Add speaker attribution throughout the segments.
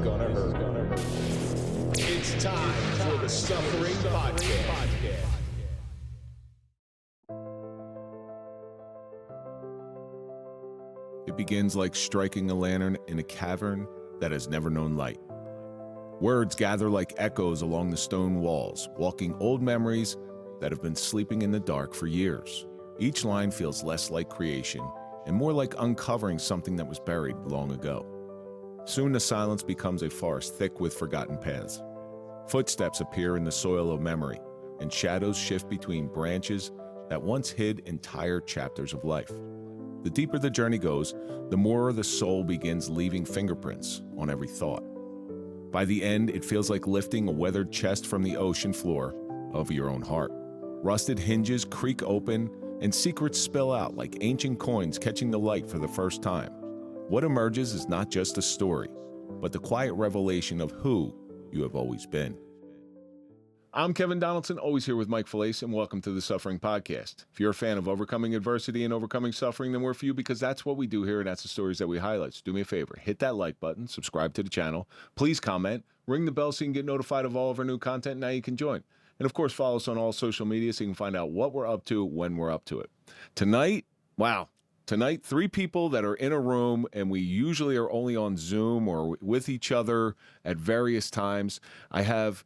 Speaker 1: gonna hurt. It's time for the Suffering Podcast.
Speaker 2: It begins like striking a lantern in a cavern that has never known light. Words gather like echoes along the stone walls, walking old memories that have been sleeping in the dark for years. Each line feels less like creation and more like uncovering something that was buried long ago. Soon the silence becomes a forest thick with forgotten paths. Footsteps appear in the soil of memory, and shadows shift between branches that once hid entire chapters of life. The deeper the journey goes, the more the soul begins leaving fingerprints on every thought. By the end, it feels like lifting a weathered chest from the ocean floor of your own heart. Rusted hinges creak open, and secrets spill out like ancient coins catching the light for the first time. What emerges is not just a story, but the quiet revelation of who you have always been. I'm Kevin Donaldson, always here with Mike Felice, and welcome to the Suffering Podcast. If you're a fan of overcoming adversity and overcoming suffering, then we're for you, because that's what we do here, and that's the stories that we highlight. So do me a favor, hit that like button, subscribe to the channel, please comment, ring the bell so you can get notified of all of our new content. Now you can join. And of course, follow us on all social media so you can find out what we're up to when we're up to it. Tonight, three people that are in a room, and we usually are only on Zoom or with each other at various times. I have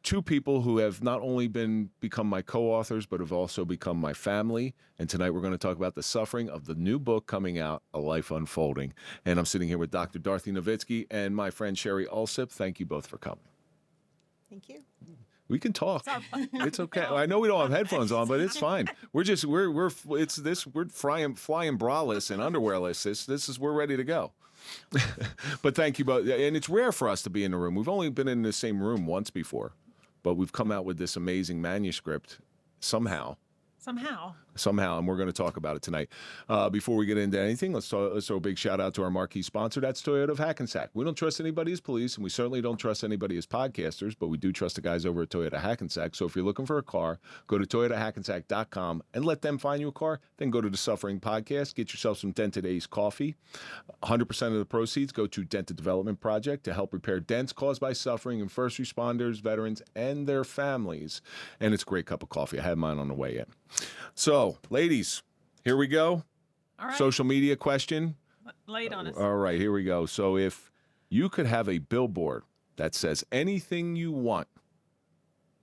Speaker 2: two people who have not only become my co-authors, but have also become my family. And tonight we're going to talk about the suffering of the new book coming out, A Life Unfolding. And I'm sitting here with Dr. Dorothy Novitskie and my friend Sherrie Allsup. Thank you both for coming.
Speaker 3: Thank you.
Speaker 2: We can talk. It's okay. I know we don't have headphones on, but it's fine. We're flying braless and underwearless. We're ready to go. But thank you both. And it's rare for us to be in the room. We've only been in the same room once before, but we've come out with this amazing manuscript somehow, and we're going to talk about it tonight. Before we get into anything, let's throw a big shout out to our marquee sponsor. That's Toyota of Hackensack. We don't trust anybody as police, and we certainly don't trust anybody as podcasters, but we do trust the guys over at Toyota Hackensack. So if you're looking for a car, go to toyotahackensack.com and let them find you a car. Then go to the Suffering Podcast, get yourself some Dented Ace coffee. 100% of the proceeds go to Dented Development Project to help repair dents caused by suffering in first responders, veterans, and their families. And it's a great cup of coffee. I had mine on the way in. So, ladies, here we go.
Speaker 4: All right.
Speaker 2: Social media question.
Speaker 4: Lay it on us.
Speaker 2: All right, here we go. So if you could have a billboard that says anything you want,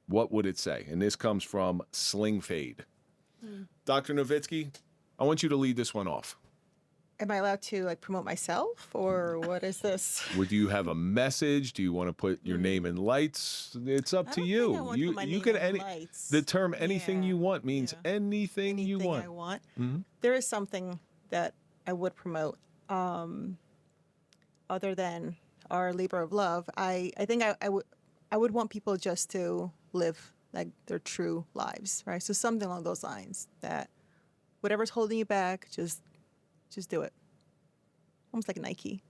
Speaker 2: what would it say? And this comes from Sling Fade. Dr. Novitskie, I want you to lead this one off.
Speaker 3: Am I allowed to promote myself, or what is this?
Speaker 2: Would you have a message? Do you want to put your name in lights? It's up to you. You can the term anything you want means anything you want.
Speaker 3: I want.
Speaker 2: Mm-hmm.
Speaker 3: There is something that I would promote other than our labor of love. I think I would want people just to live like their true lives, right? So something along those lines, that whatever's holding you back, just do it. Almost like Nike.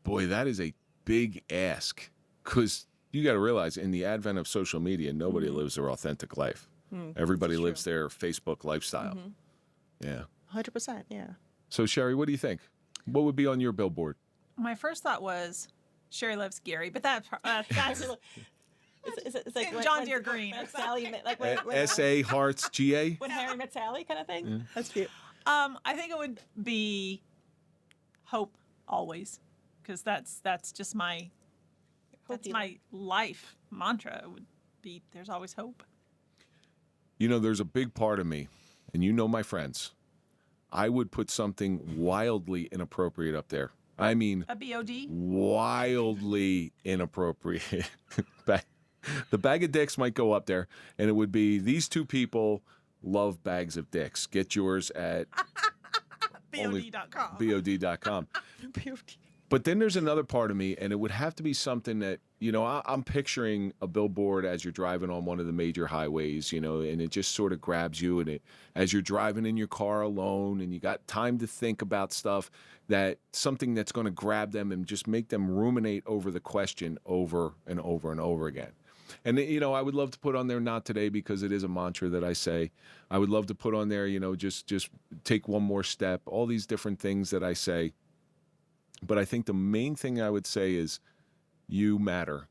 Speaker 2: Boy, that is a big ask, because you got to realize in the advent of social media, nobody lives their authentic life. Everybody lives their Facebook lifestyle. Yeah.
Speaker 3: 100%, yeah.
Speaker 2: So, Sherrie, what do you think? What would be on your billboard?
Speaker 4: My first thought was Sherrie loves Gary, but that's
Speaker 3: It's like
Speaker 4: John Deere Green.
Speaker 3: Like Sally,
Speaker 2: S.A. Hearts G.A.?
Speaker 3: when Harry met Sally kind of thing. That's cute.
Speaker 4: I think it would be hope always, because that's just my life mantra. It would be there's always hope.
Speaker 2: You know, there's a big part of me, and you know my friends, I would put something wildly inappropriate up there. I mean,
Speaker 4: a BOD?
Speaker 2: Wildly inappropriate. The bag of dicks might go up there, and it would be these two people love bags of dicks. Get yours at
Speaker 4: BOD.com.
Speaker 2: BOD.com. But then there's another part of me, and it would have to be something that, I'm picturing a billboard as you're driving on one of the major highways, and it just sort of grabs you, and as you're driving in your car alone and you got time to think about stuff, that something that's going to grab them and just make them ruminate over the question over and over and over again. And, I would love to put on there, not today, because it is a mantra that I say. I would love to put on there, just take one more step, all these different things that I say. But I think the main thing I would say is you matter.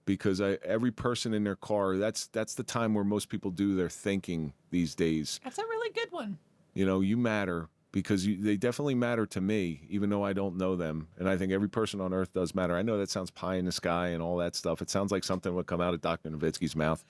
Speaker 2: Because every person in their car, that's the time where most people do their thinking these days.
Speaker 4: That's a really good one.
Speaker 2: You know, you matter because they definitely matter to me, even though I don't know them. And I think every person on earth does matter. I know that sounds pie in the sky and all that stuff. It sounds like something would come out of Dr. Novitsky's mouth.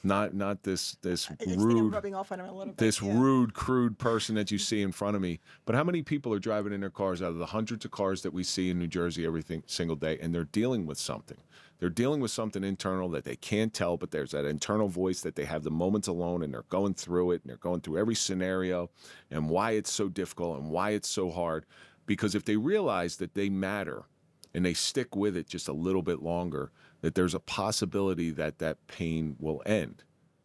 Speaker 2: Not this
Speaker 3: I just think I'm
Speaker 2: rude,
Speaker 3: rubbing off on him a little bit.
Speaker 2: this
Speaker 3: yeah.
Speaker 2: rude, crude person that you see in front of me. But how many people are driving in their cars out of the hundreds of cars that we see in New Jersey every single day, and they're dealing with something? They're dealing with something internal that they can't tell, but there's that internal voice that they have the moments alone, and they're going through it, and they're going through every scenario and why it's so difficult and why it's so hard. Because if they realize that they matter and they stick with it just a little bit longer, that there's a possibility that that pain will end.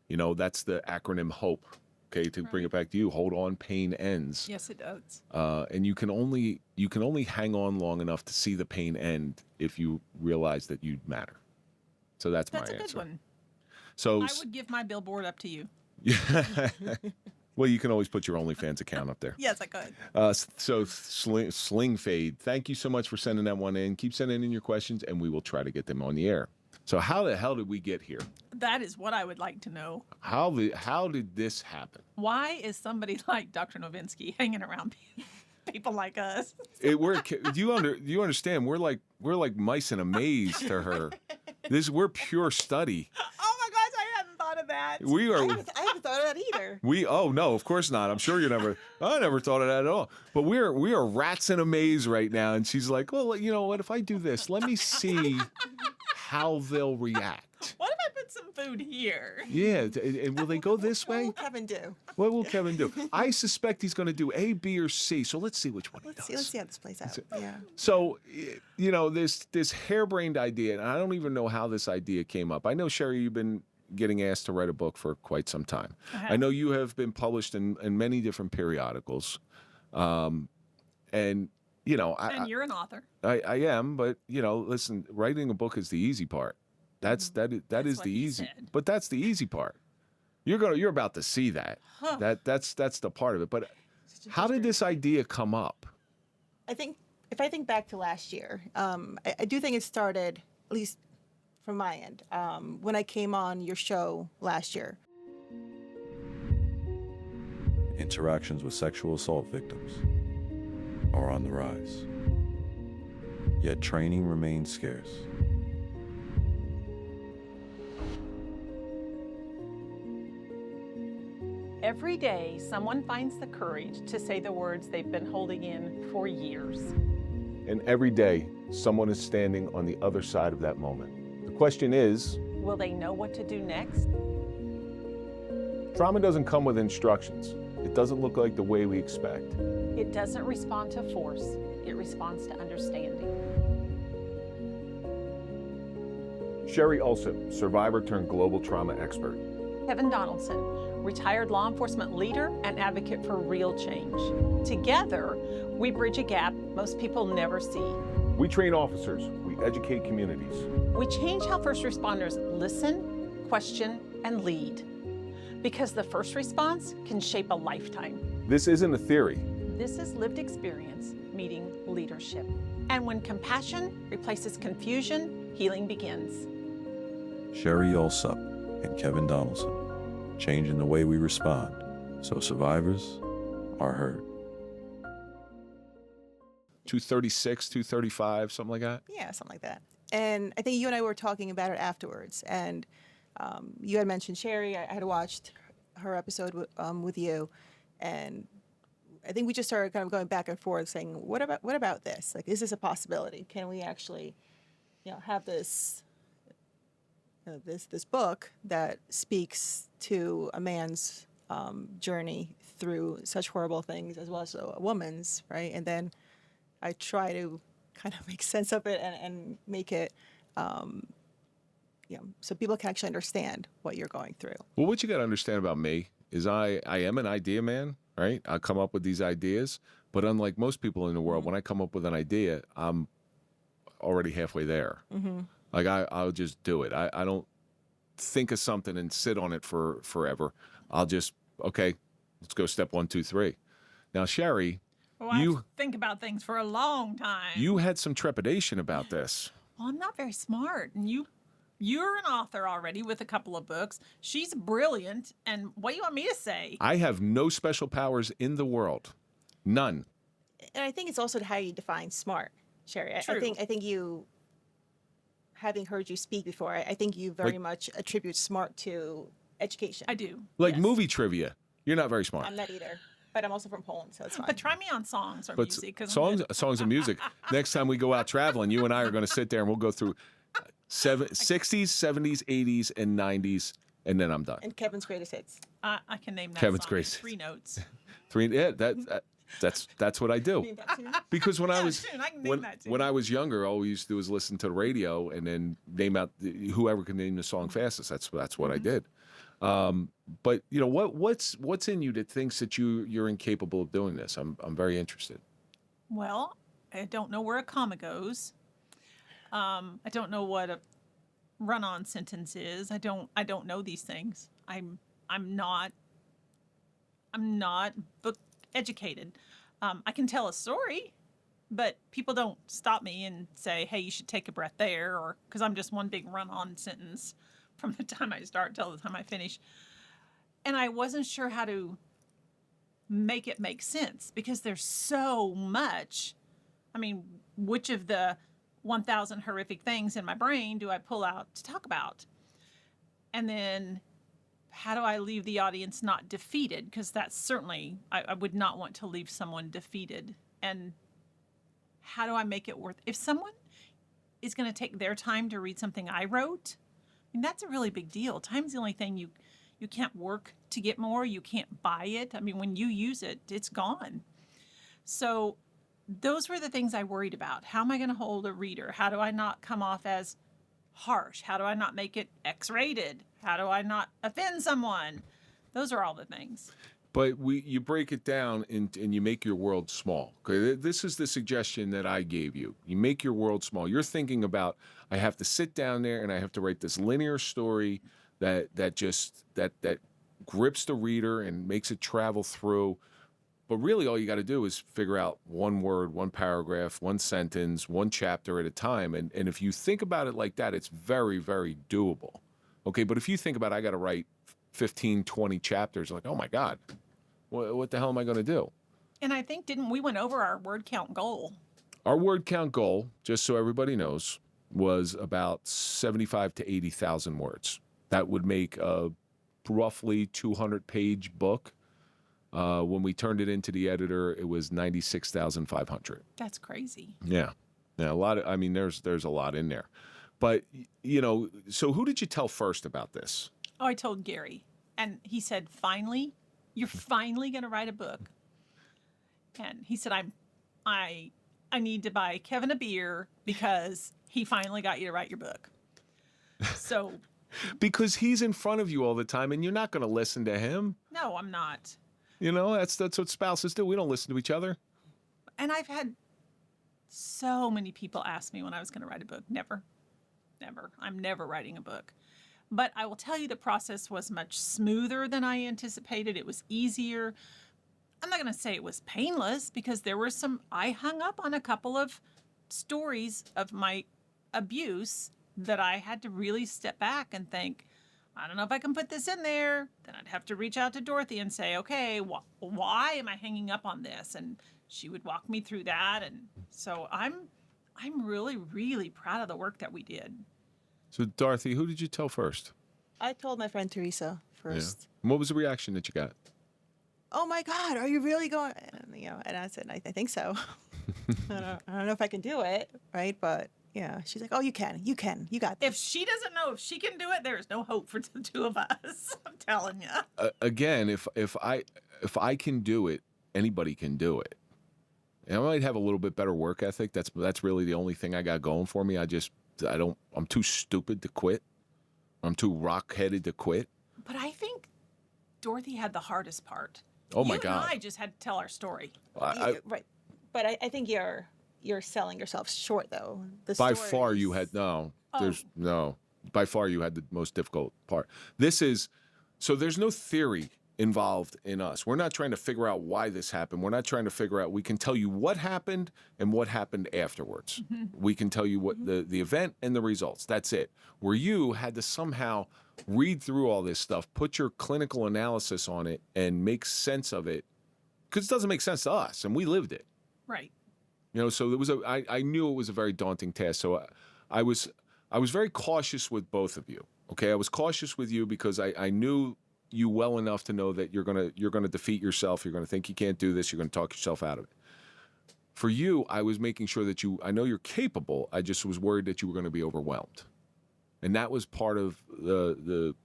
Speaker 2: You know, that's the acronym HOPE. Okay, to bring it back to you, hold on, pain ends.
Speaker 4: Yes, it does.
Speaker 2: And you can only hang on long enough to see the pain end if you realize that you matter. So that's my answer.
Speaker 4: That's a good one.
Speaker 2: So
Speaker 4: I would give my billboard up to you.
Speaker 2: well, you can always put your OnlyFans account up there.
Speaker 4: Yes, I could.
Speaker 2: So Sling Fade, thank you so much for sending that one in. Keep sending in your questions, and we will try to get them on the air. So how the hell did we get here?
Speaker 4: That is what I would like to know.
Speaker 2: How did this happen?
Speaker 4: Why is somebody like Dr. Novinsky hanging around people like us?
Speaker 2: Do you understand? We're like mice in a maze to her. We're pure study.
Speaker 4: Oh my gosh, I hadn't thought of that.
Speaker 2: We are.
Speaker 3: I haven't thought of that either.
Speaker 2: Oh no, of course not. I'm sure I never thought of that at all. But we are rats in a maze right now. And she's like, well, you know what? If I do this, let me see how they'll react.
Speaker 4: What if I put some food here?
Speaker 2: Yeah, and will they go this
Speaker 3: What
Speaker 2: way?
Speaker 3: will Kevin do?
Speaker 2: What will Kevin do? I suspect he's going to do A, B, or C. So let's see which one he does.
Speaker 3: Let's see how this plays out. Yeah.
Speaker 2: So, you know, this harebrained idea, and I don't even know how this idea came up. I know, Sherrie, you've been getting asked to write a book for quite some time. I know you have been published in many different periodicals. And, you know,
Speaker 4: And you're an author.
Speaker 2: I am, but, you know, listen, writing a book is the easy part. That is
Speaker 4: That's
Speaker 2: the
Speaker 4: what he
Speaker 2: easy,
Speaker 4: said.
Speaker 2: but that's the easy part. You're about to see that. That's the part of it. But how did this idea come up?
Speaker 3: I think if I think back to last year, I do think it started, at least from my end, when I came on your show last year.
Speaker 5: Interactions with sexual assault victims are on the rise. Yet training remains scarce.
Speaker 4: Every day, someone finds the courage to say the words they've been holding in for years.
Speaker 2: And every day, someone is standing on the other side of that moment. The question is,
Speaker 4: Will they know what to do next?
Speaker 2: trauma doesn't come with instructions. It doesn't look like the way we expect.
Speaker 4: It doesn't respond to force. It responds to understanding.
Speaker 2: Sherrie Allsup, survivor turned global trauma expert.
Speaker 4: Kevin Donaldson, retired law enforcement leader and advocate for real change. Together, we bridge a gap most people never see.
Speaker 2: We train officers. We educate communities.
Speaker 4: We change how first responders listen, question, and lead. Because the first response can shape a lifetime.
Speaker 2: This isn't a theory.
Speaker 4: This is lived experience meeting leadership. And when compassion replaces confusion, healing begins.
Speaker 5: Sherrie Allsup and Kevin Donaldson, changing the way we respond so survivors are heard.
Speaker 2: 236, 235, something like that.
Speaker 3: Yeah, something like that. And I think you and I were talking about it afterwards. And you had mentioned Sherrie. I had watched her episode with you, and I think we just started kind of going back and forth, saying, "What about this? Like, is this a possibility? Can we actually, have this, this book that speaks to a man's journey through such horrible things, as well as a woman's, right?" And then I try to kind of make sense of it and make it. So people can actually understand what you're going through.
Speaker 2: Well, what you got to understand about me is I am an idea man, right? I come up with these ideas, but unlike most people in the world, when I come up with an idea, I'm already halfway there. Mm-hmm. Like I'll just do it. I don't think of something and sit on it for forever. I'll just, okay, let's go step 1, 2, 3. Now, Sherrie,
Speaker 4: Well, I think about things for a long time.
Speaker 2: you had some trepidation about this.
Speaker 4: well, I'm not very smart. And you're an author already with a couple of books. She's brilliant. And what do you want me to say?
Speaker 2: I have no special powers in the world. None.
Speaker 3: And I think it's also how you define smart, Sherrie.
Speaker 4: True.
Speaker 3: I think you, having heard you speak before, I think you very much attribute smart to education.
Speaker 4: I do.
Speaker 2: Like
Speaker 4: yes.
Speaker 2: movie trivia. You're not very smart.
Speaker 3: I'm not either, but I'm also from Poland, so it's fine.
Speaker 4: But try me on songs or
Speaker 2: But
Speaker 4: music. 'Cause I'm
Speaker 2: songs,
Speaker 4: good.
Speaker 2: songs and music. Next time we go out traveling, you and I are going to sit there and we'll go through 60s, 70s, 80s, and 90s, and then I'm done.
Speaker 3: And Kevin's greatest hits.
Speaker 4: I can name that
Speaker 2: Kevin's
Speaker 4: song in
Speaker 2: Grace.
Speaker 4: 3 notes.
Speaker 2: That's what I do.
Speaker 3: Name that too.
Speaker 2: Because when I was
Speaker 4: soon, I can name that too.
Speaker 2: when I was younger, all we used to do was listen to the radio and then name out whoever can name the song fastest. That's what I did. But you know what's in you that thinks that you're incapable of doing this? I'm very interested.
Speaker 4: Well, I don't know where a comma goes. I don't know what a run-on sentence is. I don't know these things. I'm not book educated. I can tell a story, but people don't stop me and say, "Hey, you should take a breath there," or because I'm just one big run-on sentence from the time I start till the time I finish. And I wasn't sure how to make it make sense because there's so much. I mean, which of the 1,000 horrific things in my brain do I pull out to talk about? And then how do I leave the audience not defeated? Because that's certainly, I would not want to leave someone defeated. And how do I make it worth, if someone is going to take their time to read something I wrote, I mean, that's a really big deal. Time's the only thing you can't work to get more. You can't buy it. I mean, when you use it, it's gone. So those were the things I worried about. How am I going to hold a reader? How do I not come off as harsh? How do I not make it X-rated? How do I not offend someone? Those are all the things.
Speaker 2: But you break it down and you make your world small. Okay, this is the suggestion that I gave you. You make your world small. You're thinking about, I have to sit down there and I have to write this linear story that grips the reader and makes it travel through. But really, all you got to do is figure out one word, one paragraph, one sentence, one chapter at a time. And if you think about it like that, it's very, very doable. Okay, but if you think about, I got to write 15, 20 chapters, like, oh my God, what the hell am I going to do?
Speaker 4: And I think, didn't we went over our word count goal?
Speaker 2: Our word count goal, just so everybody knows, was about 75 to 80,000 words. That would make a roughly 200-page book. When we turned it into the editor, it was 96,500.
Speaker 4: That's crazy.
Speaker 2: Yeah, a lot of. I mean, there's a lot in there, but you know. So who did you tell first about this?
Speaker 4: Oh, I told Gary, and he said, "Finally, you're finally going to write a book." And he said, I need to buy Kevin a beer because he finally got you to write your book." So.
Speaker 2: Because he's in front of you all the time, and you're not going to listen to him.
Speaker 4: No, I'm not.
Speaker 2: You know, that's what spouses do. We don't listen to each other.
Speaker 4: And I've had so many people ask me when I was going to write a book. Never. I'm never writing a book. But I will tell you the process was much smoother than I anticipated. It was easier. I'm not going to say it was painless because there were I hung up on a couple of stories of my abuse that I had to really step back and think, I don't know if I can put this in there. Then I'd have to reach out to Dorothy and say, okay, why am I hanging up on this? And she would walk me through that. And so I'm really, really proud of the work that we did.
Speaker 2: So Dorothy, who did you tell first?
Speaker 3: I told my friend Teresa first.
Speaker 2: Yeah. And what was the reaction that you got?
Speaker 3: Oh my God, are you really going? And I said, I think so. I don't know if I can do it, right? But yeah, she's like, oh, you got this.
Speaker 4: If she doesn't know if she can do it, there is no hope for the two of us. I'm telling you.
Speaker 2: Again, if I can do it, anybody can do it. And I might have a little bit better work ethic. That's really the only thing I got going for me. I'm too stupid to quit. I'm too rock-headed to quit.
Speaker 4: But I think Dorothy had the hardest part.
Speaker 2: Oh my God.
Speaker 4: You and I just had to tell our story.
Speaker 3: Right. But I think you're selling yourself short, though.
Speaker 2: By far, you had By far, you had the most difficult part. So there's no theory involved in us. We're not trying to figure out why this happened. We're not trying to figure out. We can tell you what happened and what happened afterwards. We can tell you what the event and the results. That's it. Where you had to somehow read through all this stuff, put your clinical analysis on it, and make sense of it, because it doesn't make sense to us, and we lived it.
Speaker 4: Right.
Speaker 2: So it was I knew it was a very daunting task. So I was very cautious with both of you. Okay, I was cautious with you because I knew you well enough to know that you're gonna defeat yourself. You're gonna think you can't do this. You're gonna talk yourself out of it. For you, I was making sure that I know you're capable. I just was worried that you were going to be overwhelmed, and that was part of the.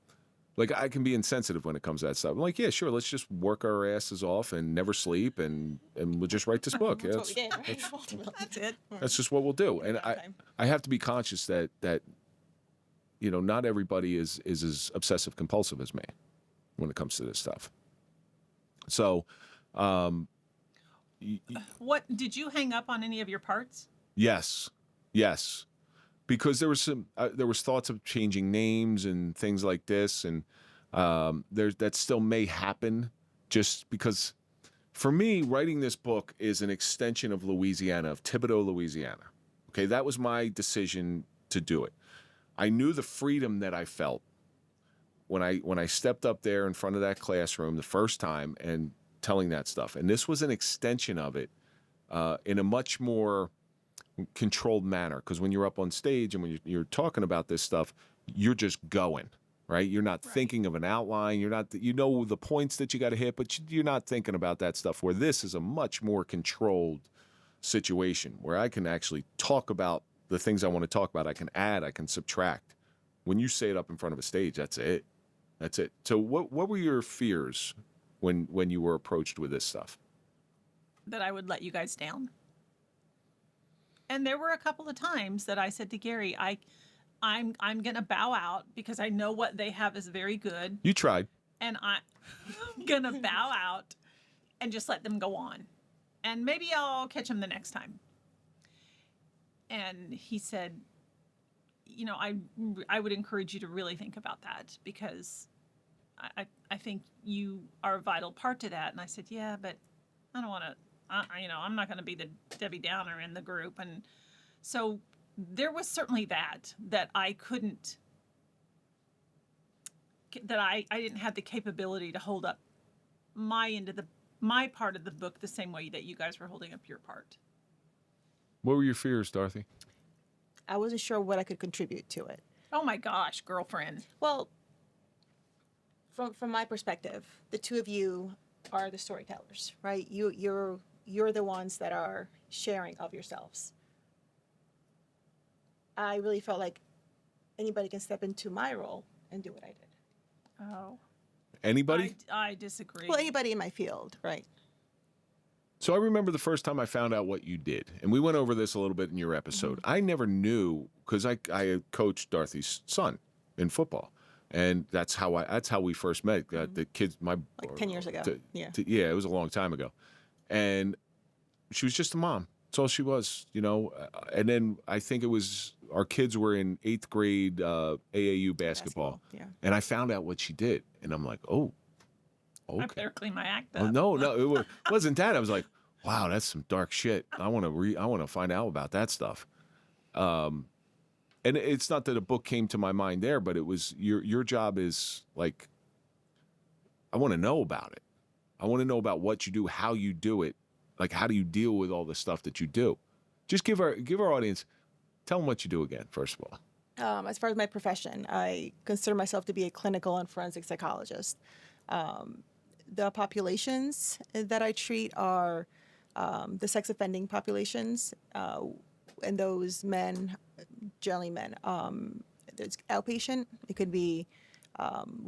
Speaker 2: Like, I can be insensitive when it comes to that stuff. I'm like, yeah, sure, let's just work our asses off and never sleep, and we'll just write this book.
Speaker 3: That's what we did, right?
Speaker 4: That's it.
Speaker 2: That's just what we'll do. And I have to be conscious that not everybody is as obsessive compulsive as me when it comes to this stuff. So,
Speaker 4: What did you hang up on any of your parts?
Speaker 2: yes, because there was thoughts of changing names and things like this, and that still may happen, just because for me, writing this book is an extension of Louisiana, of Thibodaux, Louisiana. Okay, that was my decision to do it. I knew the freedom that I felt when I stepped up there in front of that classroom the first time and telling that stuff. And this was an extension of it in a much more controlled manner. Because when you're up on stage and when you're talking about this stuff, you're just going, right? You're not thinking of an outline. You're not, the points that you got to hit, but you're not thinking about that stuff. Where this is a much more controlled situation where I can actually talk about the things I want to talk about. I can add, I can subtract. When you say it up in front of a stage, that's it. That's it. So what were your fears when you were approached with this stuff?
Speaker 4: That I would let you guys down. And there were a couple of times that I said to Gary, I'm gonna bow out because I know what they have is very good,
Speaker 2: You tried.
Speaker 4: and I'm gonna bow out and just let them go on, and maybe I'll catch them the next time. And he said, I would encourage you to really think about that, because I think you are a vital part to that. And I said, yeah, but I don't want to, I'm not going to be the Debbie Downer in the group. And so there was certainly that I couldn't, that I didn't have the capability to hold up my part of the book the same way that you guys were holding up your part.
Speaker 2: What were your fears, Dorothy?
Speaker 3: I wasn't sure what I could contribute to it.
Speaker 4: Oh my gosh, girlfriend.
Speaker 3: Well, from my perspective, the two of you are the storytellers, right? You're the ones that are sharing of yourselves. I really felt like anybody can step into my role and do what I did.
Speaker 4: Oh.
Speaker 2: Anybody?
Speaker 4: I disagree.
Speaker 3: Well, anybody in my field, right?
Speaker 2: So I remember the first time I found out what you did, and we went over this a little bit in your episode. I never knew, because I coached Dorothy's son in football, and that's how we first met. The kids, like
Speaker 3: 10 years ago. Yeah,
Speaker 2: it was a long time ago, and she was just a mom. That's all she was, And then I think it was our kids were in 8th grade AAU basketball,
Speaker 3: yeah.
Speaker 2: And I found out what she did, and I'm like, oh. Okay.
Speaker 4: I better clean my act up.
Speaker 2: Oh, no, it wasn't that. I was like, wow, that's some dark shit. I want to find out about that stuff. And it's not that a book came to my mind there, but it was your job is like, I want to know about it. I want to know about what you do, how you do it. Like, how do you deal with all the stuff that you do? Just give our audience, tell them what you do again, first of all.
Speaker 3: As far as my profession, I consider myself to be a clinical and forensic psychologist. The populations that I treat are the sex offending populations, and those men, generally men. There's outpatient. It could be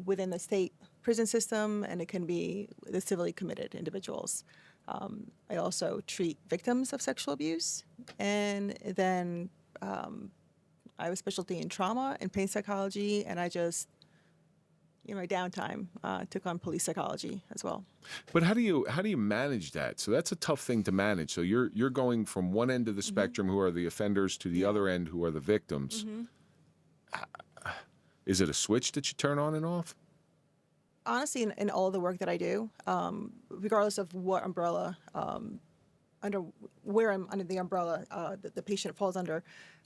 Speaker 3: within the state prison system, and it can be the civilly committed individuals. I also treat victims of sexual abuse, and then I have a specialty in trauma and pain psychology, and I just my downtime took on police psychology as well.
Speaker 2: But how do you manage that? So that's a tough thing to manage. So you're going from one end of the spectrum, who are the offenders, to the other end, who are the victims. Is it a switch that you turn on and off?
Speaker 3: honestly, in all the work that I do, regardless of what umbrella, under where I'm under the umbrella, the patient falls under,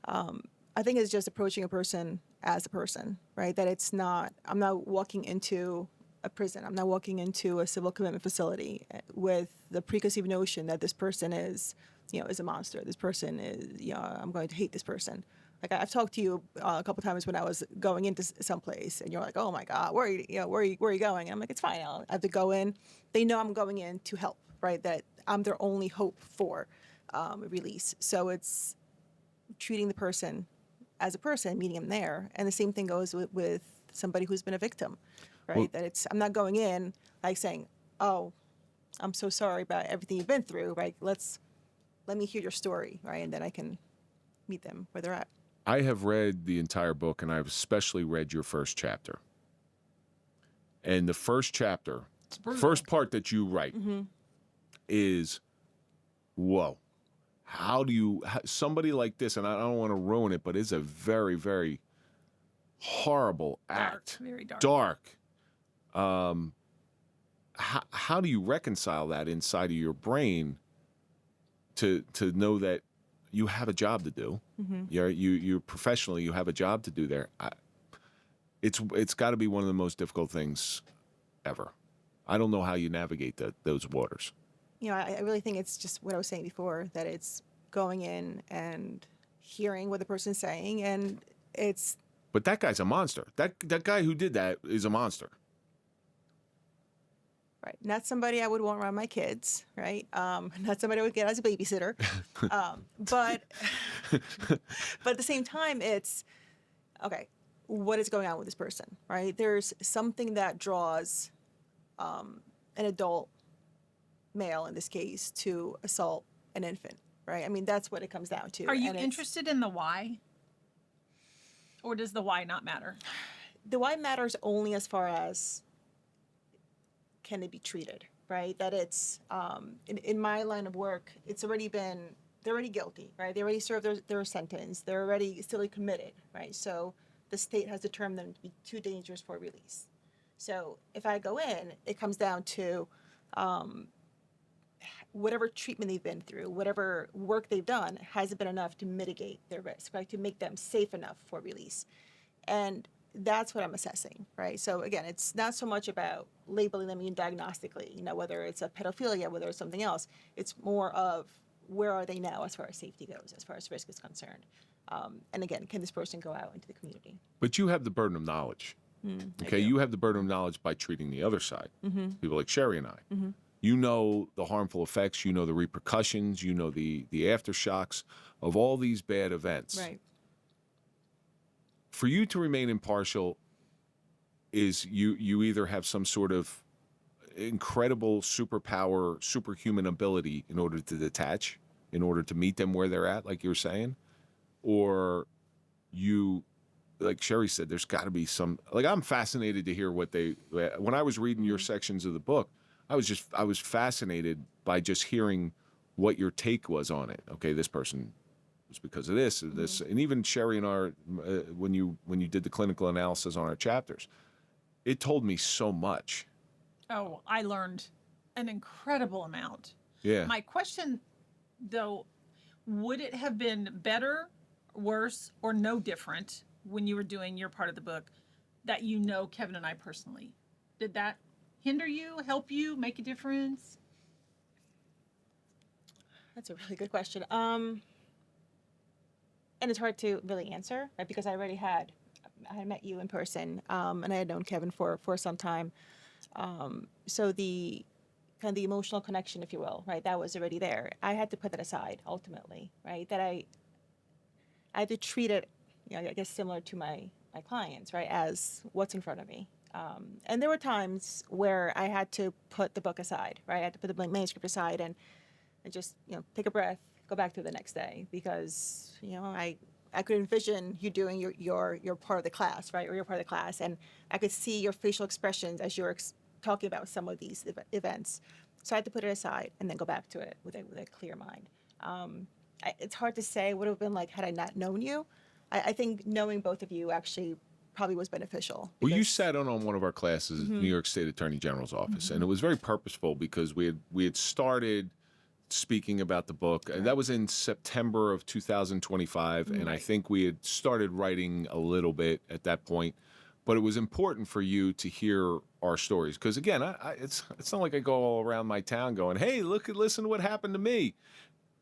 Speaker 3: I think it's just approaching a person as a person, right? That it's not, I'm not walking into a prison. I'm not walking into a civil commitment facility with the preconceived notion that this person is, is a monster. This person is, I'm going to hate this person. Like I've talked to you a couple times when I was going into someplace, and you're like, "Oh my God, where are you going?" And I'm like, "It's fine. I have to go in." They know I'm going in to help, right? That I'm their only hope for release. So it's treating the person as a person, meeting them there, and the same thing goes with somebody who's been a victim, right?
Speaker 2: Well-
Speaker 3: That it's, I'm not going in like saying, "Oh, I'm so sorry about everything you've been through," right? Let me hear your story, right? And then I can meet them where they're at.
Speaker 2: I have read the entire book, and I've especially read your first chapter. And the first chapter,
Speaker 4: brutal.
Speaker 2: first part that you write is, whoa. How do you, somebody like this, and I don't want to ruin it, but it's a very, very horrible act.
Speaker 4: Very dark.
Speaker 2: Dark. How do you reconcile that inside of your brain to know that you have a job to do? You professionally, you have a job to do there. It's got to be one of the most difficult things ever. I don't know how you navigate those waters.
Speaker 3: I really think it's just what I was saying before, that it's going in and hearing what the person's saying, and it's
Speaker 2: But that guy's a monster. That guy who did that is a monster.
Speaker 3: right. Not somebody I would want around my kids, right? Not somebody I would get as a babysitter. But at the same time, it's okay. What is going on with this person, right? There's something that draws an adult male, in this case, to assault an infant, right? I mean, that's what it comes down to.
Speaker 4: Are you
Speaker 3: And it's-
Speaker 4: interested in the why? Or does the why not matter?
Speaker 3: The why matters only as far as can it be treated, right? That it's in my line of work, it's already been, they're already guilty, right? They already served their sentence. They're already still committed, right? So the state has determined them to be too dangerous for release. So if I go in, it comes down to whatever treatment they've been through, whatever work they've done, hasn't been enough to mitigate their risk, right? To make them safe enough for release. And that's what I'm assessing, right? So again, it's not so much about labeling them diagnostically, whether it's a pedophilia, whether it's something else. It's more of where are they now as far as safety goes, as far as risk is concerned. And again, can this person go out into the community?
Speaker 2: But you have the burden of knowledge. Okay, you have the burden of knowledge by treating the other side. People like Sherrie and I. You know the harmful effects, you know the repercussions, you know the aftershocks of all these bad events.
Speaker 3: Right.
Speaker 2: For you to remain impartial is you either have some sort of incredible superpower, superhuman ability in order to detach, in order to meet them where they're at, like you were saying, or you, like Sherrie said, there's got to be some, like I'm fascinated to hear what when I was reading your sections of the book, I was fascinated by just hearing what your take was on it. Okay, this person was because of this, and even Sherrie and our when you did the clinical analysis on our chapters, it told me so much.
Speaker 4: Oh, I learned an incredible amount.
Speaker 2: Yeah.
Speaker 4: My question, though, would it have been better, worse, or no different when you were doing your part of the book that Kevin and I personally? Did that hinder you, help you, make a difference?
Speaker 3: That's a really good question. And it's hard to really answer, right? Because I had met you in person, and I had known Kevin for some time. So the kind of the emotional connection, if you will, right, that was already there. I had to put that aside ultimately, right? That I had to treat it, I guess similar to my clients, right, as what's in front of me. And there were times where I had to put the book aside, right? I had to put the manuscript aside and just, take a breath, go back to the next day, because, I could envision you doing your part of the class, right? Or your part of the class. And I could see your facial expressions as you're talking about some of these events. So I had to put it aside and then go back to it with a clear mind. It's hard to say what it would have been like had I not known you. I think knowing both of you actually probably was beneficial.
Speaker 2: Well, you
Speaker 3: because-
Speaker 2: sat in on one of our classes at New York State Attorney General's office, and it was very purposeful because we had started speaking about the book, and that was in September of 2025, and I think we had started writing a little bit at that point. But it was important for you to hear our stories because, again, it's not like I go all around my town going, "Hey, listen to what happened to me."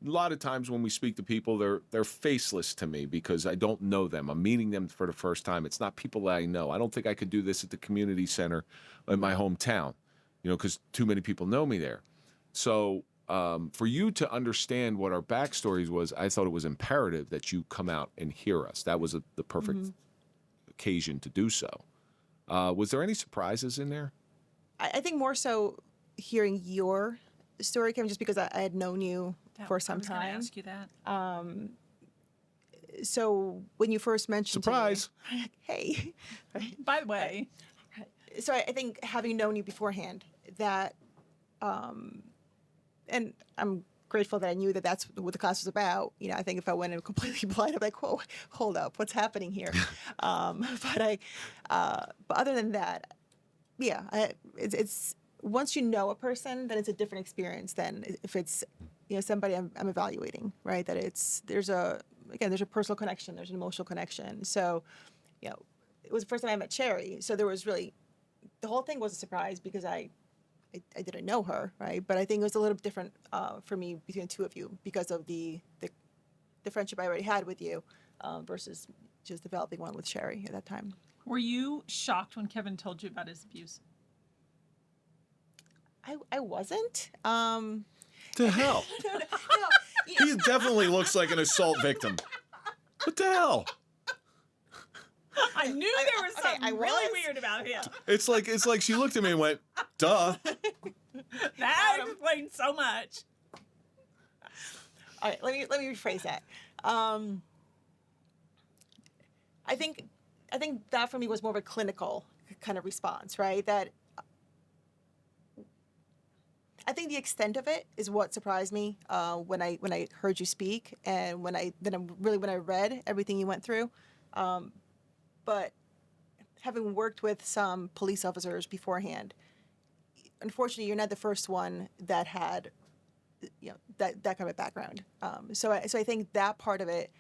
Speaker 2: A lot of times when we speak to people, they're faceless to me because I don't know them. I'm meeting them for the first time. It's not people that I know. I don't think I could do this at the community center in my hometown, because too many people know me there. So for you to understand what our backstories was, I thought it was imperative that you come out and hear us. That was the perfect occasion to do so. Was there any surprises in there?
Speaker 3: I think more so hearing your story, Kim, just because I had known you for some
Speaker 4: I was gonna
Speaker 3: time.
Speaker 4: ask you that.
Speaker 3: So when you first mentioned
Speaker 2: Surprise.
Speaker 3: to me, hey,
Speaker 4: By the way,
Speaker 3: so I think having known you beforehand, that, and I'm grateful that I knew that that's what the class was about. I think if I went in completely blind, I'm like, whoa, hold up, what's happening here? But other than that, yeah, it's once you know a person, then it's a different experience than if it's somebody I'm evaluating, right? That there's a personal connection, there's an emotional connection. So, it was the first time I met Sherrie, so there was really the whole thing was a surprise because I didn't know her, right? But I think it was a little different for me between the two of you because of the friendship I already had with you versus just developing one with Sherrie at that time.
Speaker 4: were you shocked when Kevin told you about his abuse?
Speaker 3: I wasn't.
Speaker 2: The hell?
Speaker 3: No,
Speaker 2: He definitely looks like an assault victim. What the hell?
Speaker 4: I knew there was
Speaker 3: okay,
Speaker 4: something
Speaker 3: I
Speaker 4: really
Speaker 3: was.
Speaker 4: weird about him.
Speaker 2: It's like she looked at me and went, "Duh."
Speaker 4: That explains so much.
Speaker 3: All right, let me rephrase that. I think that for me was more of a clinical kind of response, right? That I think the extent of it is what surprised me when I heard you speak and when I read everything you went through. But having worked with some police officers beforehand, unfortunately, you're not the first one that had that kind of a background. So I think that part of it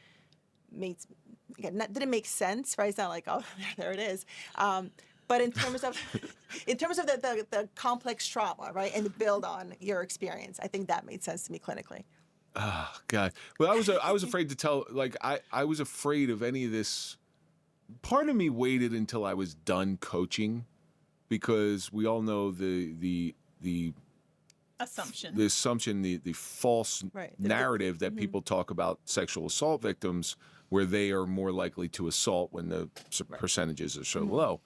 Speaker 3: didn't make sense, right? It's not like, oh, there it is. But in terms of the complex trauma, right, and the build on your experience, I think that made sense to me clinically.
Speaker 2: Oh God. Well, I was afraid to tell. Like I was afraid of any of this. Part of me waited until I was done coaching, because we all know the
Speaker 4: Assumption.
Speaker 2: the false
Speaker 3: Right.
Speaker 2: narrative that people talk about sexual assault victims, where they are more likely to assault when the percentages are so low.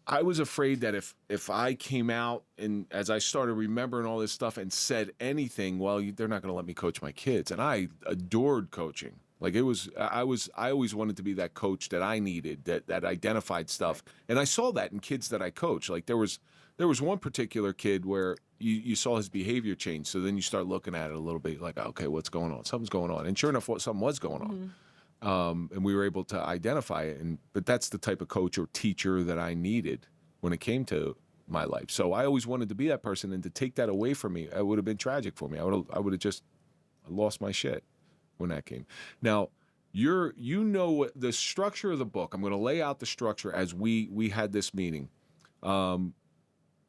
Speaker 2: I was afraid that if I came out and as I started remembering all this stuff and said anything, well, they're not going to let me coach my kids. And I adored coaching. Like I always wanted to be that coach that I needed, that identified stuff. And I saw that in kids that I coach. Like there was one particular kid where you saw his behavior change. So then you start looking at it a little bit like, okay, what's going on? Something's going on. And sure enough, something was going on. And we were able to identify it. But that's the type of coach or teacher that I needed when it came to my life. So I always wanted to be that person, and to take that away from me, it would have been tragic for me. I would have just lost my shit when that came. Now, what the structure of the book. I'm going to lay out the structure as we had this meeting.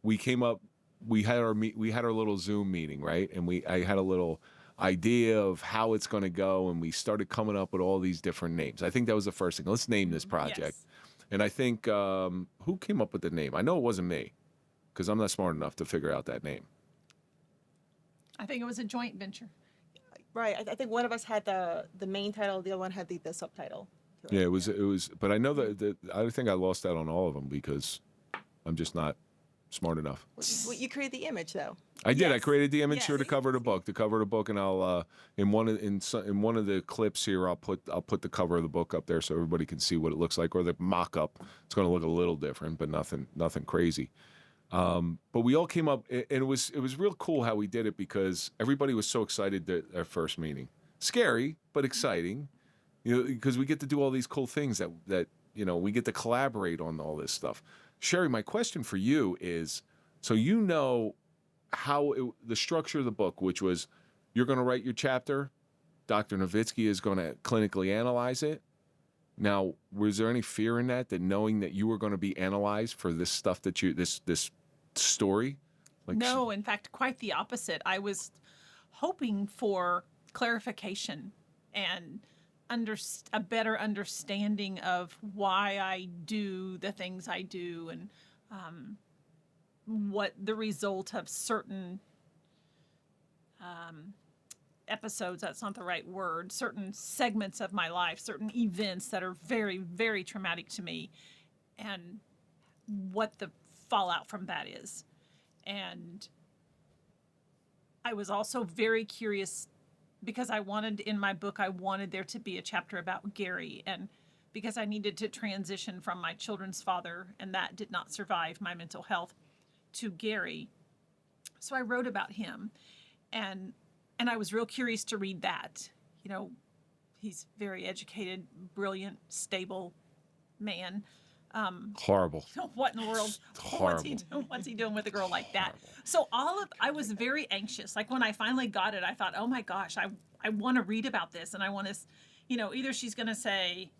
Speaker 2: We came up. We had our little Zoom meeting, right? And I had a little idea of how it's going to go, and we started coming up with all these different names. I think that was the first thing. Let's name this project.
Speaker 4: Yes.
Speaker 2: And I think who came up with the name? I know it wasn't me, because I'm not smart enough to figure out that name.
Speaker 4: I think it was a joint venture.
Speaker 3: Right. I think one of us had the main title, the other one had the subtitle.
Speaker 2: Yeah, it was. But I know that I think I lost out on all of them because I'm just not smart enough.
Speaker 3: Well, you created the image, though.
Speaker 2: I did. I
Speaker 4: Yes.
Speaker 2: created the image
Speaker 4: Yes.
Speaker 2: here to cover the book. And I'll in one of the clips here, I'll put the cover of the book up there so everybody can see what it looks like, or the mock-up. It's going to look a little different, but nothing crazy. But we all came up, and it was real cool how we did it, because everybody was so excited at our first meeting. Scary, but exciting, because we get to do all these cool things that we get to collaborate on all this stuff. Sherrie, my question for you is, so the structure of the book, which was you're going to write your chapter, Dr. Novitskie is going to clinically analyze it. Now, was there any fear in that knowing that you were going to be analyzed for this stuff this story?
Speaker 4: No, in fact, quite the opposite. I was hoping for clarification and a better understanding of why I do the things I do, and what the result of certain episodes, that's not the right word, certain segments of my life, certain events that are very, very traumatic to me, and what the fallout from that is. And I was also very curious because in my book, I wanted there to be a chapter about Gary, and because I needed to transition from my children's father, and that did not survive my mental health, to Gary. So I wrote about him, and I was real curious to read that. He's very educated, brilliant, stable man.
Speaker 2: Horrible.
Speaker 4: What in the world?
Speaker 2: Horrible.
Speaker 4: What's he doing with a girl like that? So I was very anxious. Like when I finally got it, I thought, oh my gosh, I want to read about this, and I want to, either she's going to say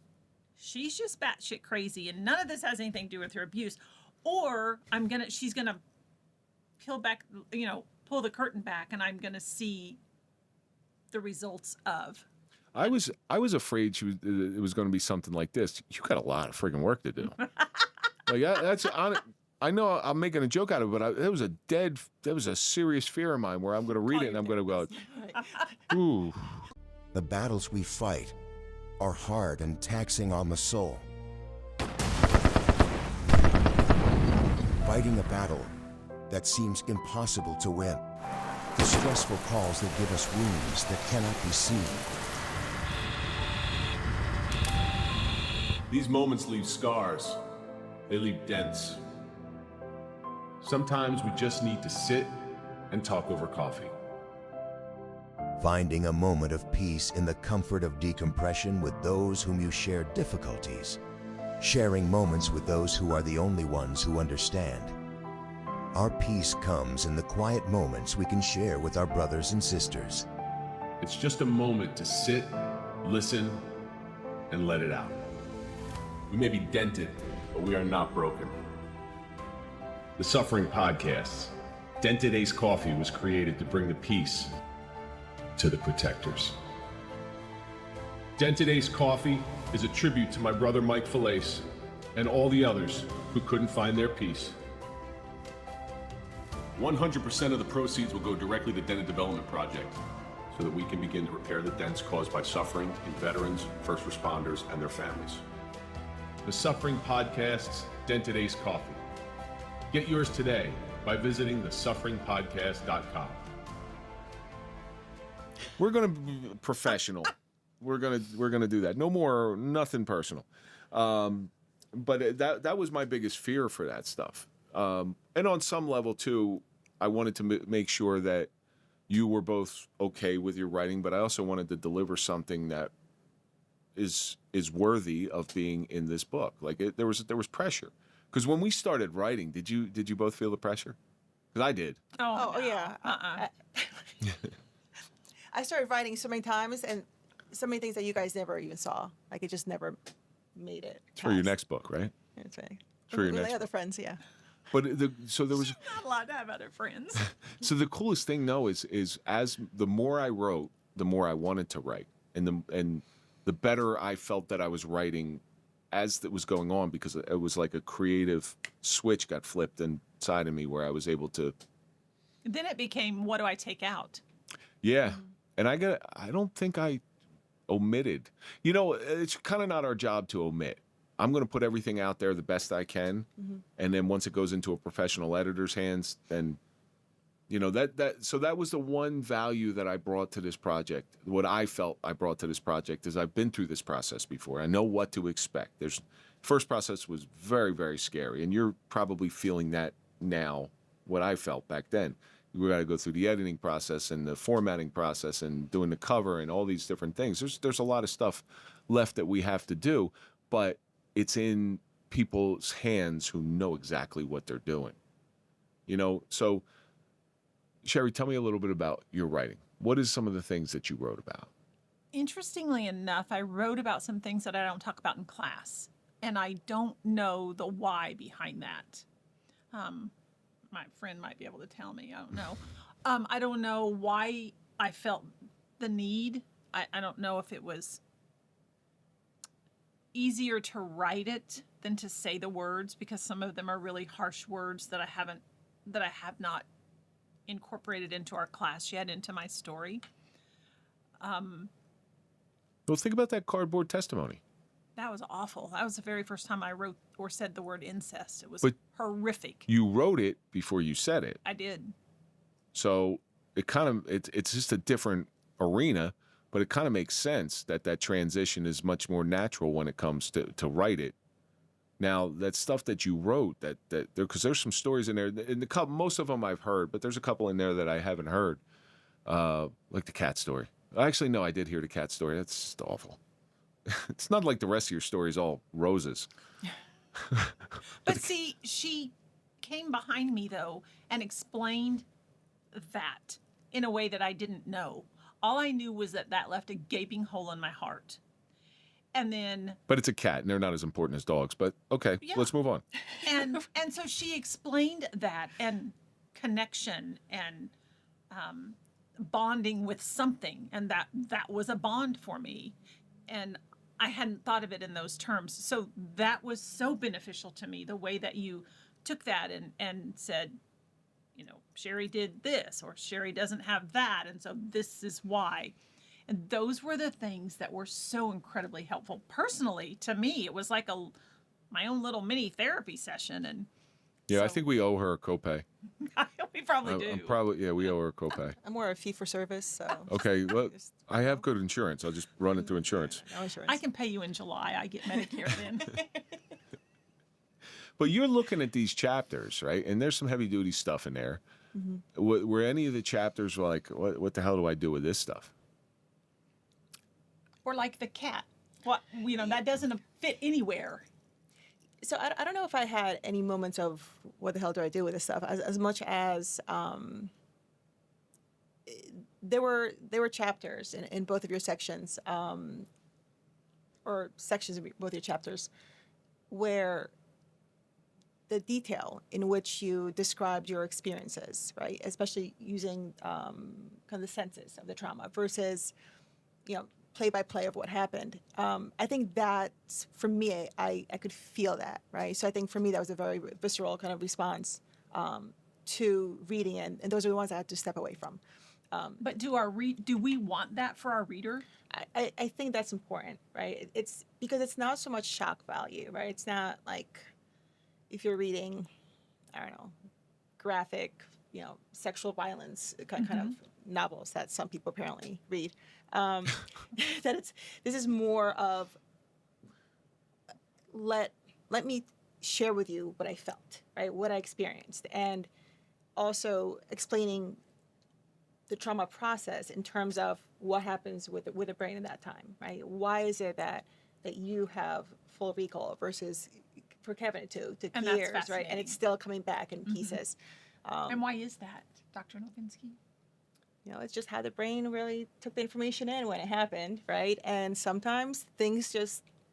Speaker 4: she's just batshit crazy and none of this has anything to do with her abuse, or she's gonna peel back, pull the curtain back, and I'm gonna see the results of.
Speaker 2: I was afraid it was going to be something like this. You got a lot of friggin' work to do. That's on it. I know I'm making a joke out of it, but that was a serious fear of mine where I'm going to read it and I'm going to go, ooh.
Speaker 6: The battles we fight are hard and taxing on the soul. Fighting a battle that seems impossible to win. The stressful calls that give us wounds that cannot be seen.
Speaker 1: These moments leave scars. They leave dents. Sometimes we just need to sit and talk over coffee.
Speaker 6: Finding a moment of peace in the comfort of decompression with those whom you share difficulties. Sharing moments with those who are the only ones who understand. Our peace comes in the quiet moments we can share with our brothers and sisters.
Speaker 1: It's just a moment to sit, listen, and let it out. We may be dented, but we are not broken. The Suffering Podcast. Dented Ace Coffee was created to bring the peace to the protectors. Dented Ace Coffee is a tribute to my brother Mike Falaise and all the others who couldn't find their peace. 100% of the proceeds will go directly to Dented Development Project so that we can begin to repair the dents caused by suffering in veterans, first responders, and their families. The Suffering Podcast's Dented Ace Coffee. Get yours today by visiting thesufferingpodcast.com.
Speaker 2: We're going to be professional. We're gonna do that. No more, nothing personal. But that was my biggest fear for that stuff. And on some level too, I wanted to make sure that you were both okay with your writing, but I also wanted to deliver something that is worthy of being in this book. There was pressure, because when we started writing, did you both feel the pressure? Because I did.
Speaker 3: Oh yeah. I started writing so many times, and so many things that you guys never even saw. It just never made it.
Speaker 2: It's for your next book, right?
Speaker 3: That's right.
Speaker 2: For your
Speaker 3: with
Speaker 2: next
Speaker 3: my other
Speaker 2: book.
Speaker 3: friends, yeah.
Speaker 2: But so there was.
Speaker 4: Not allowed to have other friends.
Speaker 2: So the coolest thing though is as the more I wrote, the more I wanted to write, and the better I felt that I was writing as it was going on, because it was like a creative switch got flipped inside of me where I was able to.
Speaker 4: Then it became, what do I take out?
Speaker 2: Yeah, and I don't think I omitted. It's kind of not our job to omit. I'm going to put everything out there the best I can, and then once it goes into a professional editor's hands, then, so that was the one value that I brought to this project. What I felt I brought to this project is I've been through this process before. I know what to expect. First process was very, very scary, and you're probably feeling that now, what I felt back then. We got to go through the editing process and the formatting process and doing the cover and all these different things. There's a lot of stuff left that we have to do, but it's in people's hands who know exactly what they're doing. So Sherrie, tell me a little bit about your writing. What is some of the things that you wrote about?
Speaker 4: Interestingly enough, I wrote about some things that I don't talk about in class, and I don't know the why behind that. My friend might be able to tell me. I don't know. I don't know why I felt the need. I don't know if it was easier to write it than to say the words, because some of them are really harsh words that I have not incorporated into our class yet, into my story.
Speaker 2: Well, think about that cardboard testimony.
Speaker 4: That was awful. That was the very first time I wrote or said the word incest. It was
Speaker 2: But
Speaker 4: horrific.
Speaker 2: You wrote it before you said it.
Speaker 4: I did.
Speaker 2: So it's just a different arena, but it kind of makes sense that transition is much more natural when it comes to write it. Now, that stuff that you wrote, because there's some stories in there, and most of them I've heard, but there's a couple in there that I haven't heard, like the cat story. Actually, no, I did hear the cat story. That's just awful. It's not like the rest of your story is all roses.
Speaker 4: But see, she came behind me, though, and explained that in a way that I didn't know. All I knew was that left a gaping hole in my heart. And then...
Speaker 2: But it's a cat, and they're not as important as dogs. But okay,
Speaker 4: Yeah.
Speaker 2: Let's move on.
Speaker 4: And so she explained that, and connection, and bonding with something, and that was a bond for me. And I hadn't thought of it in those terms. So that was so beneficial to me, the way that you took that and said, Sherrie did this, or Sherrie doesn't have that, and so this is why. And those were the things that were so incredibly helpful. Personally, to me, it was like my own little mini therapy session. And
Speaker 2: Yeah,
Speaker 4: so,
Speaker 2: I think we owe her a copay.
Speaker 4: we probably do.
Speaker 2: We owe her a copay.
Speaker 3: I'm more a fee for service, so.
Speaker 2: Okay, well, I have good insurance. I'll just run it through insurance.
Speaker 3: No insurance.
Speaker 4: I can pay you in July. I get Medicare then.
Speaker 2: But you're looking at these chapters, right? And there's some heavy duty stuff in there. Mm-hmm. Were any of the chapters like, what the hell do I do with this stuff?
Speaker 4: Or like the cat. That doesn't fit anywhere.
Speaker 3: So I don't know if I had any moments of what the hell do I do with this stuff, as much as there were chapters in both of your sections, or sections of both your chapters, where the detail in which you described your experiences, right, especially using kind of the senses of the trauma versus, play by play of what happened. I think that for me, I could feel that, right? So I think for me, that was a very visceral kind of response to reading, and those are the ones I had to step away from.
Speaker 4: But do we want that for our reader?
Speaker 3: I think that's important, right? It's because it's not so much shock value, right? It's not like if you're reading, I don't know, graphic, sexual violence kind of novels that some people apparently read. This is more of let me share with you what I felt, right? What I experienced, and also explaining the trauma process in terms of what happens with the brain at that time, right? Why is it that you have full recall versus for Kevin to
Speaker 4: And
Speaker 3: years,
Speaker 4: that's
Speaker 3: right? And it's still coming back in pieces.
Speaker 4: And why is that, Dr. Novitskie?
Speaker 3: It's just how the brain really took the information in when it happened, right? And sometimes things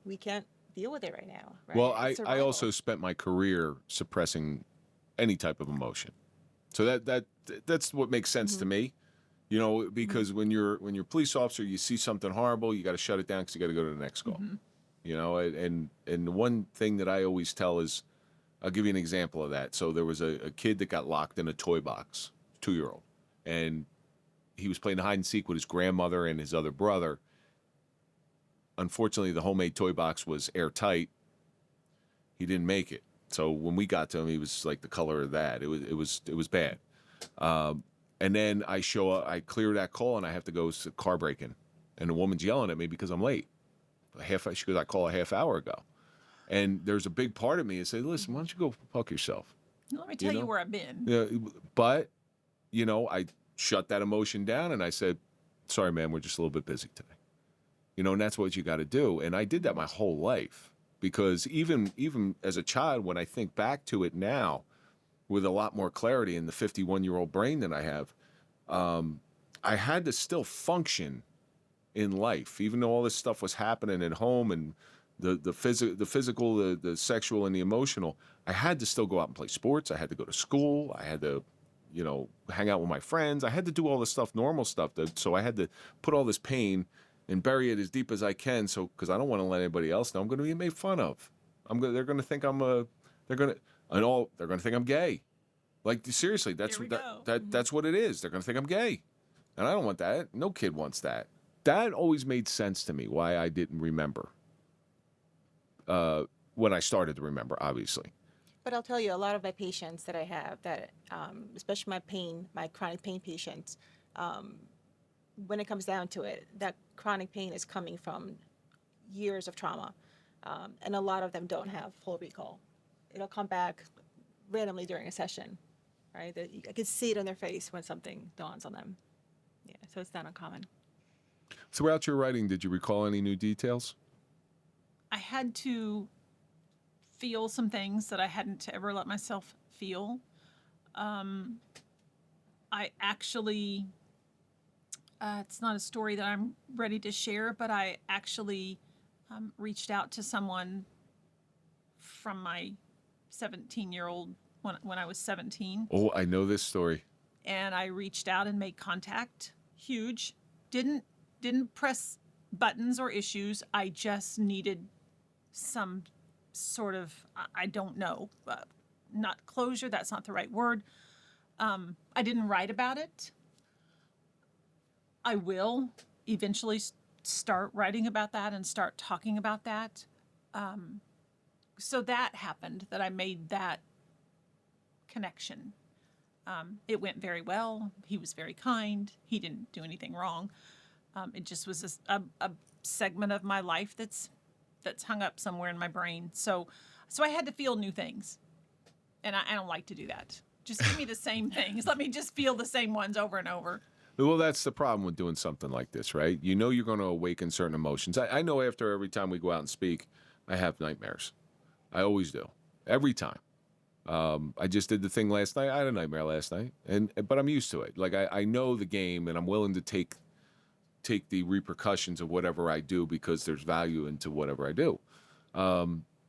Speaker 3: we can't deal with it right now, right?
Speaker 2: Well,
Speaker 3: It's
Speaker 2: I
Speaker 3: survival.
Speaker 2: also spent my career suppressing any type of emotion. So that's what makes sense to me, because when you're a police officer, you see something horrible, you got to shut it down because you got to go to the next call. And the one thing that I always tell is, I'll give you an example of that. So there was a kid that got locked in a toy box, 2-year-old, and he was playing hide and seek with his grandmother and his other brother. Unfortunately, the homemade toy box was airtight. He didn't make it. So when we got to him, he was like the color of that. It was bad. And then I show up, I clear that call, and I have to go to car break-in, and the woman's yelling at me because I'm late. She goes, I called a half hour ago. And there's a big part of me that said, listen, why don't you go fuck yourself?
Speaker 4: Let me tell you where I've been.
Speaker 2: Yeah, but, I shut that emotion down, and I said, sorry, man, we're just a little bit busy today. And that's what you got to do. And I did that my whole life. because even as a child, when I think back to it now with a lot more clarity in the 51-year-old brain that I have, I had to still function in life, even though all this stuff was happening at home and the physical, the sexual, and the emotional. I had to still go out and play sports. I had to go to school. I had to, hang out with my friends. I had to do all this stuff, normal stuff. So I had to put all this pain and bury it as deep as I can. So, because I don't want to let anybody else know I'm going to be made fun of. They're going to think they're going to think I'm gay. Like, seriously, that's what it is. They're going to think I'm gay. And I don't want that. No kid wants that. That always made sense to me, why I didn't remember. When I started to remember, obviously.
Speaker 3: But I'll tell you, a lot of my patients that I have, that especially my chronic pain patients, when it comes down to it, that chronic pain is coming from years of trauma, and a lot of them don't have full recall. It'll come back randomly during a session, right? I can see it on their face when something dawns on them. Yeah, so it's not uncommon.
Speaker 2: Throughout your writing, did you recall any new details?
Speaker 4: I had to feel some things that I hadn't ever let myself feel. I actually, it's not a story that I'm ready to share, but I actually reached out to someone from my 17-year-old when I was 17.
Speaker 2: Oh, I know this story.
Speaker 4: And I reached out and made contact. Huge. Didn't press buttons or issues. I just needed some sort of, I don't know, not closure. That's not the right word. I didn't write about it. I will eventually start writing about that and start talking about that. So that happened, that I made that connection. It went very well. He was very kind. He didn't do anything wrong. It just was a segment of my life that's hung up somewhere in my brain. So I had to feel new things, and I don't like to do that. Just give me the same things. Let me just feel the same ones over and over.
Speaker 2: Well, that's the problem with doing something like this, right? You know you're going to awaken certain emotions. I know after every time we go out and speak, I have nightmares. I always do. Every time. I just did the thing last night. I had a nightmare last night, but I'm used to it. Like I know the game, and I'm willing to take the repercussions of whatever I do because there's value into whatever I do.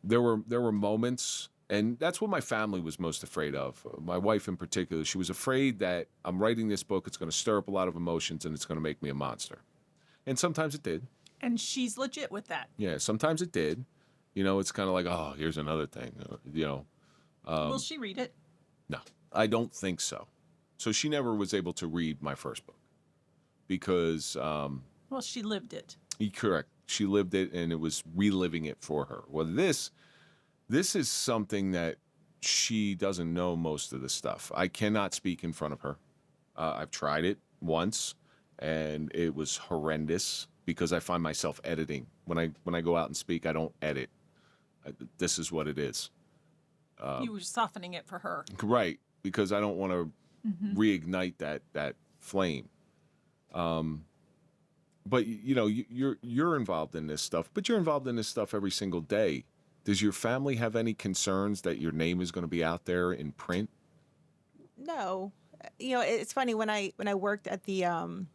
Speaker 2: There were moments, and that's what my family was most afraid of. My wife in particular, she was afraid that I'm writing this book. It's going to stir up a lot of emotions, and it's going to make me a monster. And sometimes it did.
Speaker 4: And she's legit with that.
Speaker 2: Yeah, sometimes it did. It's kind of like, oh, here's another thing.
Speaker 4: Will she read it?
Speaker 2: No, I don't think so. So she never was able to read my first book because...
Speaker 4: well, she lived it.
Speaker 2: Correct. She lived it, and it was reliving it for her. Well, this is something that she doesn't know most of the stuff. I cannot speak in front of her. I've tried it once, and it was horrendous because I find myself editing. When I go out and speak, I don't edit. This is what it is.
Speaker 4: You were softening it for her.
Speaker 2: Right, because I don't want to reignite that flame. But you're involved in this stuff. But you're involved in this stuff every single day. Does your family have any concerns that your name is going to be out there in print?
Speaker 3: No, it's funny when I worked at the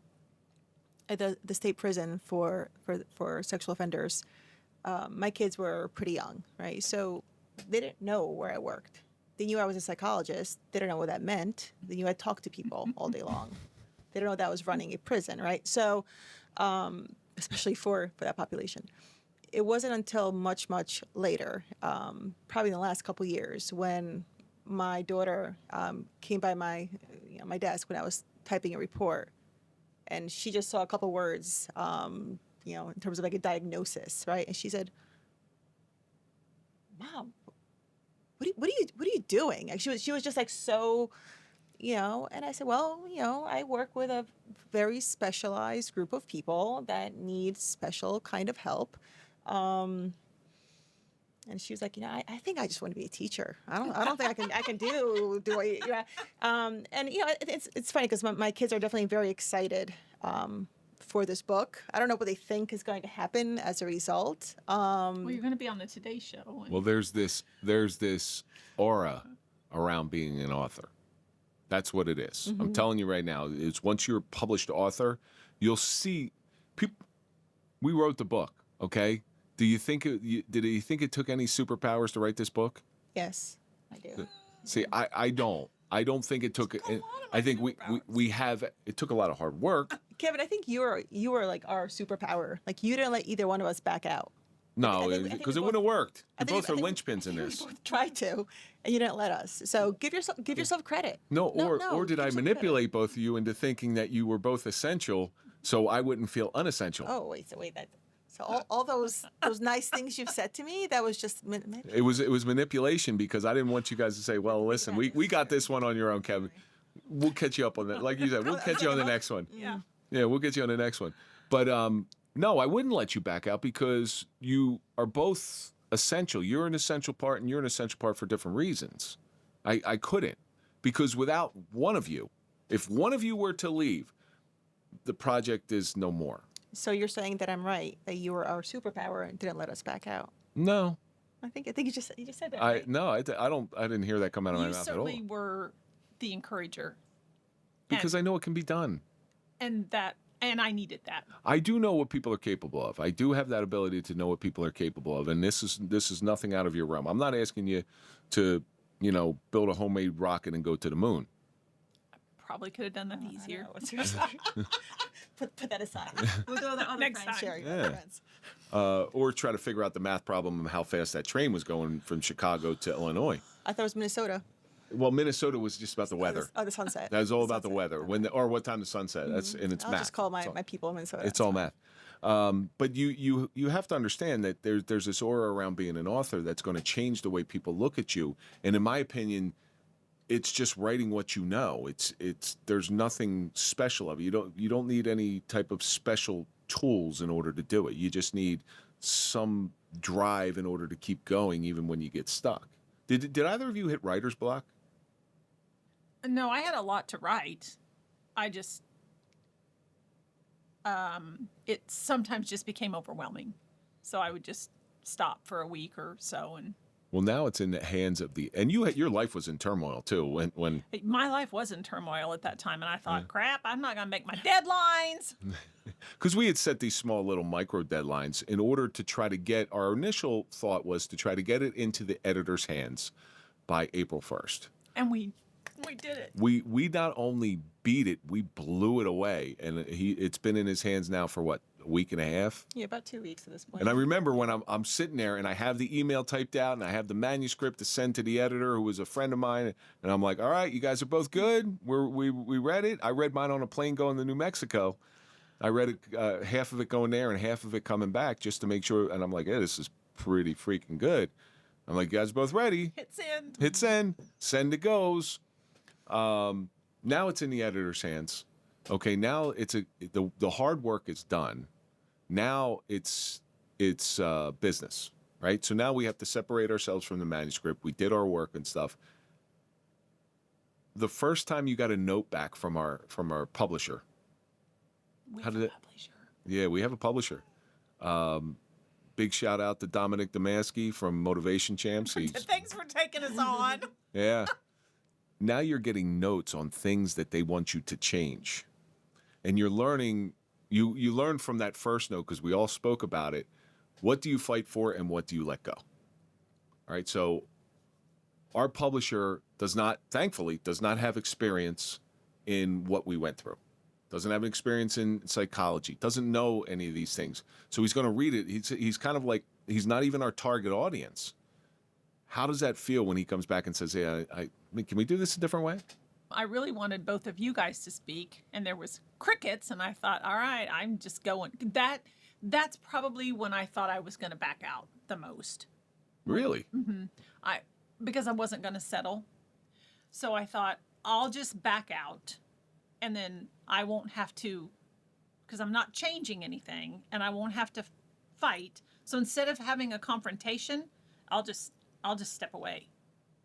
Speaker 3: state prison for sexual offenders. My kids were pretty young, right? So they didn't know where I worked. They knew I was a psychologist. They didn't know what that meant. They knew I talked to people all day long. They didn't know that I was running a prison, right? So, especially for that population. It wasn't until much, much later, probably in the last couple years, when my daughter came by my desk when I was typing a report, and she just saw a couple words, in terms of like a diagnosis, right? And she said, "Mom, what are you doing?" Like she was just like so, And I said, "Well, I work with a very specialized group of people that need special kind of help." And she was like, I think I just want to be a teacher. I don't think I can do it. And it's funny because my kids are definitely very excited for this book. I don't know what they think is going to happen as a result.
Speaker 4: Well, you're going to be on the Today Show. And
Speaker 2: Well, there's this aura around being an author. That's what it is. I'm telling you right now. It's once you're a published author, you'll see people. We wrote the book, okay? Did you think it took any superpowers to write this book?
Speaker 3: Yes, I do.
Speaker 2: See, I don't. I don't think it took. I think we have. It took a lot of hard work.
Speaker 3: Kevin, I think you were like our superpower. Like you didn't let either one of us back out.
Speaker 2: No,
Speaker 3: I think
Speaker 2: because
Speaker 3: we
Speaker 2: it
Speaker 3: both-
Speaker 2: wouldn't have worked.
Speaker 3: I
Speaker 2: You
Speaker 3: think-
Speaker 2: both are
Speaker 3: I think-
Speaker 2: linchpins in
Speaker 3: I think
Speaker 2: this.
Speaker 3: We both tried to, and you didn't let us. So give yourself credit.
Speaker 2: No, or did
Speaker 3: give
Speaker 2: I
Speaker 3: yourself
Speaker 2: manipulate both of you into thinking that you were both essential, so I wouldn't feel unessential?
Speaker 3: Oh wait, so all those nice things you've said to me, that was just
Speaker 2: It was manipulation because I didn't want you guys to say, "Well, listen, we got this one on your own, Kevin. We'll catch you up on that." Like you said, we'll catch you on the next one.
Speaker 4: yeah.
Speaker 2: Yeah, we'll get you on the next one. But no, I wouldn't let you back out because you are both essential. You're an essential part, and you're an essential part for different reasons. I couldn't, because without one of you, if one of you were to leave, the project is no more.
Speaker 3: So you're saying that I'm right, that you were our superpower and didn't let us back out.
Speaker 2: No,
Speaker 3: I think you just said that. Right?
Speaker 2: I didn't hear that come out of my
Speaker 4: You
Speaker 2: mouth at all.
Speaker 4: certainly were the encourager.
Speaker 2: Because I know it can be done.
Speaker 4: And I needed that.
Speaker 2: I do know what people are capable of. I do have that ability to know what people are capable of, and this is nothing out of your realm. I'm not asking you to, build a homemade rocket and go to the moon.
Speaker 4: Probably could have done that easier.
Speaker 3: Put that aside. We'll go with the other
Speaker 4: Next
Speaker 3: friends,
Speaker 4: time.
Speaker 3: Sherrie.
Speaker 2: Yeah.
Speaker 3: Other friends.
Speaker 2: Or try to figure out the math problem of how fast that train was going from Chicago to Illinois.
Speaker 3: I thought it was Minnesota.
Speaker 2: Well, Minnesota was just about the weather.
Speaker 3: Oh, the sunset.
Speaker 2: That was all
Speaker 3: The
Speaker 2: about the
Speaker 3: sunset.
Speaker 2: weather, or what time the sunset. That's and it's
Speaker 3: I'll
Speaker 2: math.
Speaker 3: just call
Speaker 2: It's all-
Speaker 3: my people in Minnesota.
Speaker 2: It's all math. But you have to understand that there's this aura around being an author that's going to change the way people look at you. And in my opinion, it's just writing what you know. It's there's nothing special of it. You don't need any type of special tools in order to do it. You just need some drive in order to keep going, even when you get stuck. Did either of you hit writer's block?
Speaker 4: No, I had a lot to write. I just, it sometimes just became overwhelming. So I would just stop for a week or so. And
Speaker 2: Well, now it's in the hands of and your life was in turmoil too. When
Speaker 4: my life was in turmoil at that time. And I thought, crap, I'm not going to make my deadlines.
Speaker 2: because we had set these small little micro deadlines in order to try to get, our initial thought was to try to get it into the editor's hands by April 1st.
Speaker 4: And we did it.
Speaker 2: We not only beat it, we blew it away, and it's been in his hands now for what, a week and a half.
Speaker 3: Yeah, about 2 weeks at this point.
Speaker 2: And I remember when I'm sitting there and I have the email typed out and I have the manuscript to send to the editor, who was a friend of mine, and I'm like, all right, you guys are both good. We read it. I read mine on a plane going to New Mexico. I read it, half of it going there and half of it coming back, just to make sure. And I'm like, yeah, this is pretty freaking good. I'm like, you guys are both ready.
Speaker 4: Hit send.
Speaker 2: Hit send. Send it goes. Now it's in the editor's hands. Okay, now the hard work is done. Now it's business, right? So now we have to separate ourselves from the manuscript. We did our work and stuff. The first time you got a note back from our publisher. How did it?
Speaker 4: Publisher.
Speaker 2: Yeah, we have a publisher. Big shout out to Dominic Domansky from Motivation Champs.
Speaker 4: Thanks for taking us on.
Speaker 2: Yeah. Now you're getting notes on things that they want you to change. And you're learning, you learn from that first note, because we all spoke about it. What do you fight for and what do you let go? All right, so our publisher thankfully does not have experience in what we went through. Doesn't have experience in psychology, doesn't know any of these things. So he's going to read it. He's kind of like, he's not even our target audience. How does that feel when he comes back and says, hey, can we do this a different way?
Speaker 4: I really wanted both of you guys to speak, and there was crickets, and I thought, all right, I'm just going. That's probably when I thought I was going to back out the most.
Speaker 2: Really?
Speaker 4: Because I wasn't going to settle. So I thought, I'll just back out, and then I won't have to, because I'm not changing anything, and I won't have to fight. So instead of having a confrontation, I'll just step away.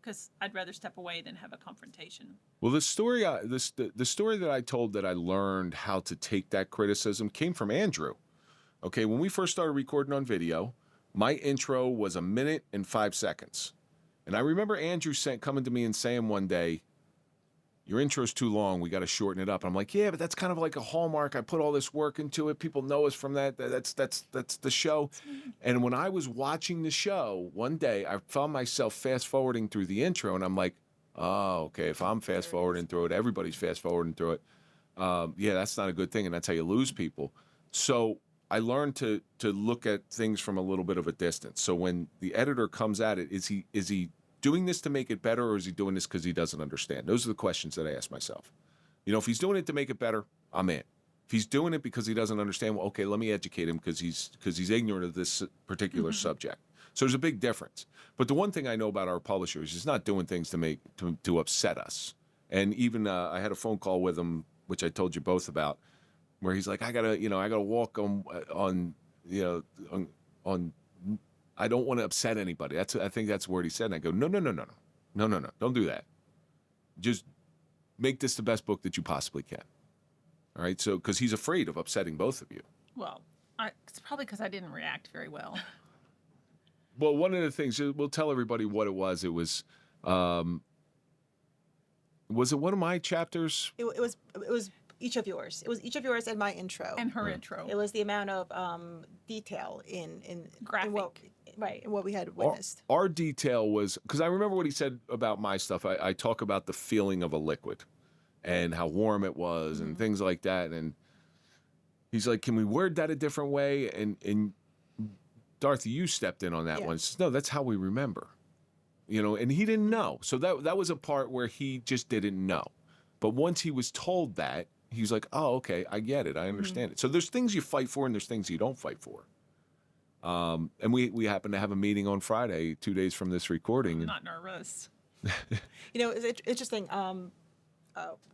Speaker 4: because I'd rather step away than have a confrontation.
Speaker 2: Well, the story the story that I told that I learned how to take that criticism came from Andrew. Okay, when we first started recording on video, my intro was 1 minute and 5 seconds. And I remember Andrew coming to me and saying one day, your intro's too long, we got to shorten it up. And I'm like, yeah, but that's kind of like a hallmark. I put all this work into it. People know us from that. That's the show. And when I was watching the show, one day I found myself fast forwarding through the intro, and I'm like, oh, okay, if I'm fast forwarding through it, everybody's fast forwarding through it. Yeah, that's not a good thing, and that's how you lose people. So I learned to look at things from a little bit of a distance. So when the editor comes at it, is he doing this to make it better, or is he doing this because he doesn't understand? Those are the questions that I ask myself. You know, if he's doing it to make it better, I'm in. If he's doing it because he doesn't understand, well, okay, let me educate him because he's ignorant of this particular subject. So there's a big difference. But the one thing I know about our publisher is he's not doing things to upset us. And even I had a phone call with him, which I told you both about, where he's like, I gotta walk on I don't want to upset anybody. I think that's the word he said. And I go, no, don't do that. Just make this the best book that you possibly can. All right, so because he's afraid of upsetting both of you. Well,
Speaker 4: It's probably because I didn't react very well.
Speaker 2: Well, one of the things, we'll tell everybody what it was. It was it one of my chapters?
Speaker 3: It was each of yours. It was each of yours and my intro.
Speaker 4: And her intro.
Speaker 3: It was the amount of detail in
Speaker 4: graphic.
Speaker 3: In what we had witnessed.
Speaker 2: Our detail was, because I remember what he said about my stuff. I talk about the feeling of a liquid and how warm it was and things like that. And he's like, can we word that a different way? And Dorothy, you stepped in on that one. Says, no, that's how we remember. You know, and he didn't know. So that was a part where he just didn't know. But once he was told that, he was like, oh, okay, I get it. I understand it. So there's things you fight for and there's things you don't fight for. And we happen to have a meeting on Friday, 2 days from this recording.
Speaker 4: I'm not nervous.
Speaker 3: You know, it's interesting.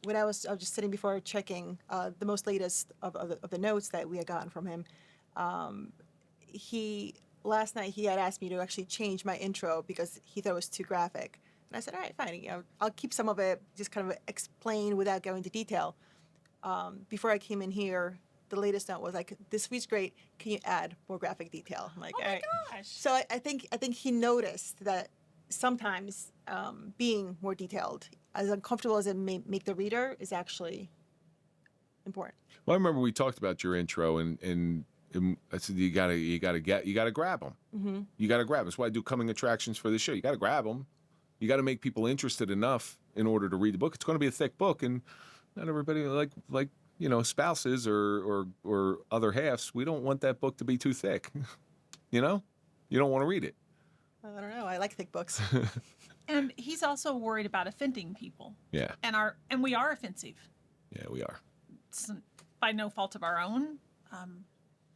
Speaker 3: When I was just sitting before checking the most latest of the notes that we had gotten from him, last night he had asked me to actually change my intro because he thought it was too graphic. And I said, all right, fine. You know, I'll keep some of it, just kind of explain without going into detail. Before I came in here, the latest note was like, this reads great. Can you add more graphic detail? I'm like,
Speaker 4: oh
Speaker 3: all right.
Speaker 4: Gosh.
Speaker 3: So I think he noticed that sometimes being more detailed, as uncomfortable as it may make the reader, is actually important.
Speaker 2: Well, I remember we talked about your intro, and I said you gotta grab them. Mm-hmm. You gotta grab them. That's why I do coming attractions for the show. You gotta grab them. You got to make people interested enough in order to read the book. It's going to be a thick book, and not everybody like you know, spouses or other halves. We don't want that book to be too thick. You know, you don't want to read it.
Speaker 3: I don't know. I like thick books.
Speaker 4: And he's also worried about offending people.
Speaker 2: Yeah.
Speaker 4: And we are offensive.
Speaker 2: Yeah, we are.
Speaker 4: It's by no fault of our own.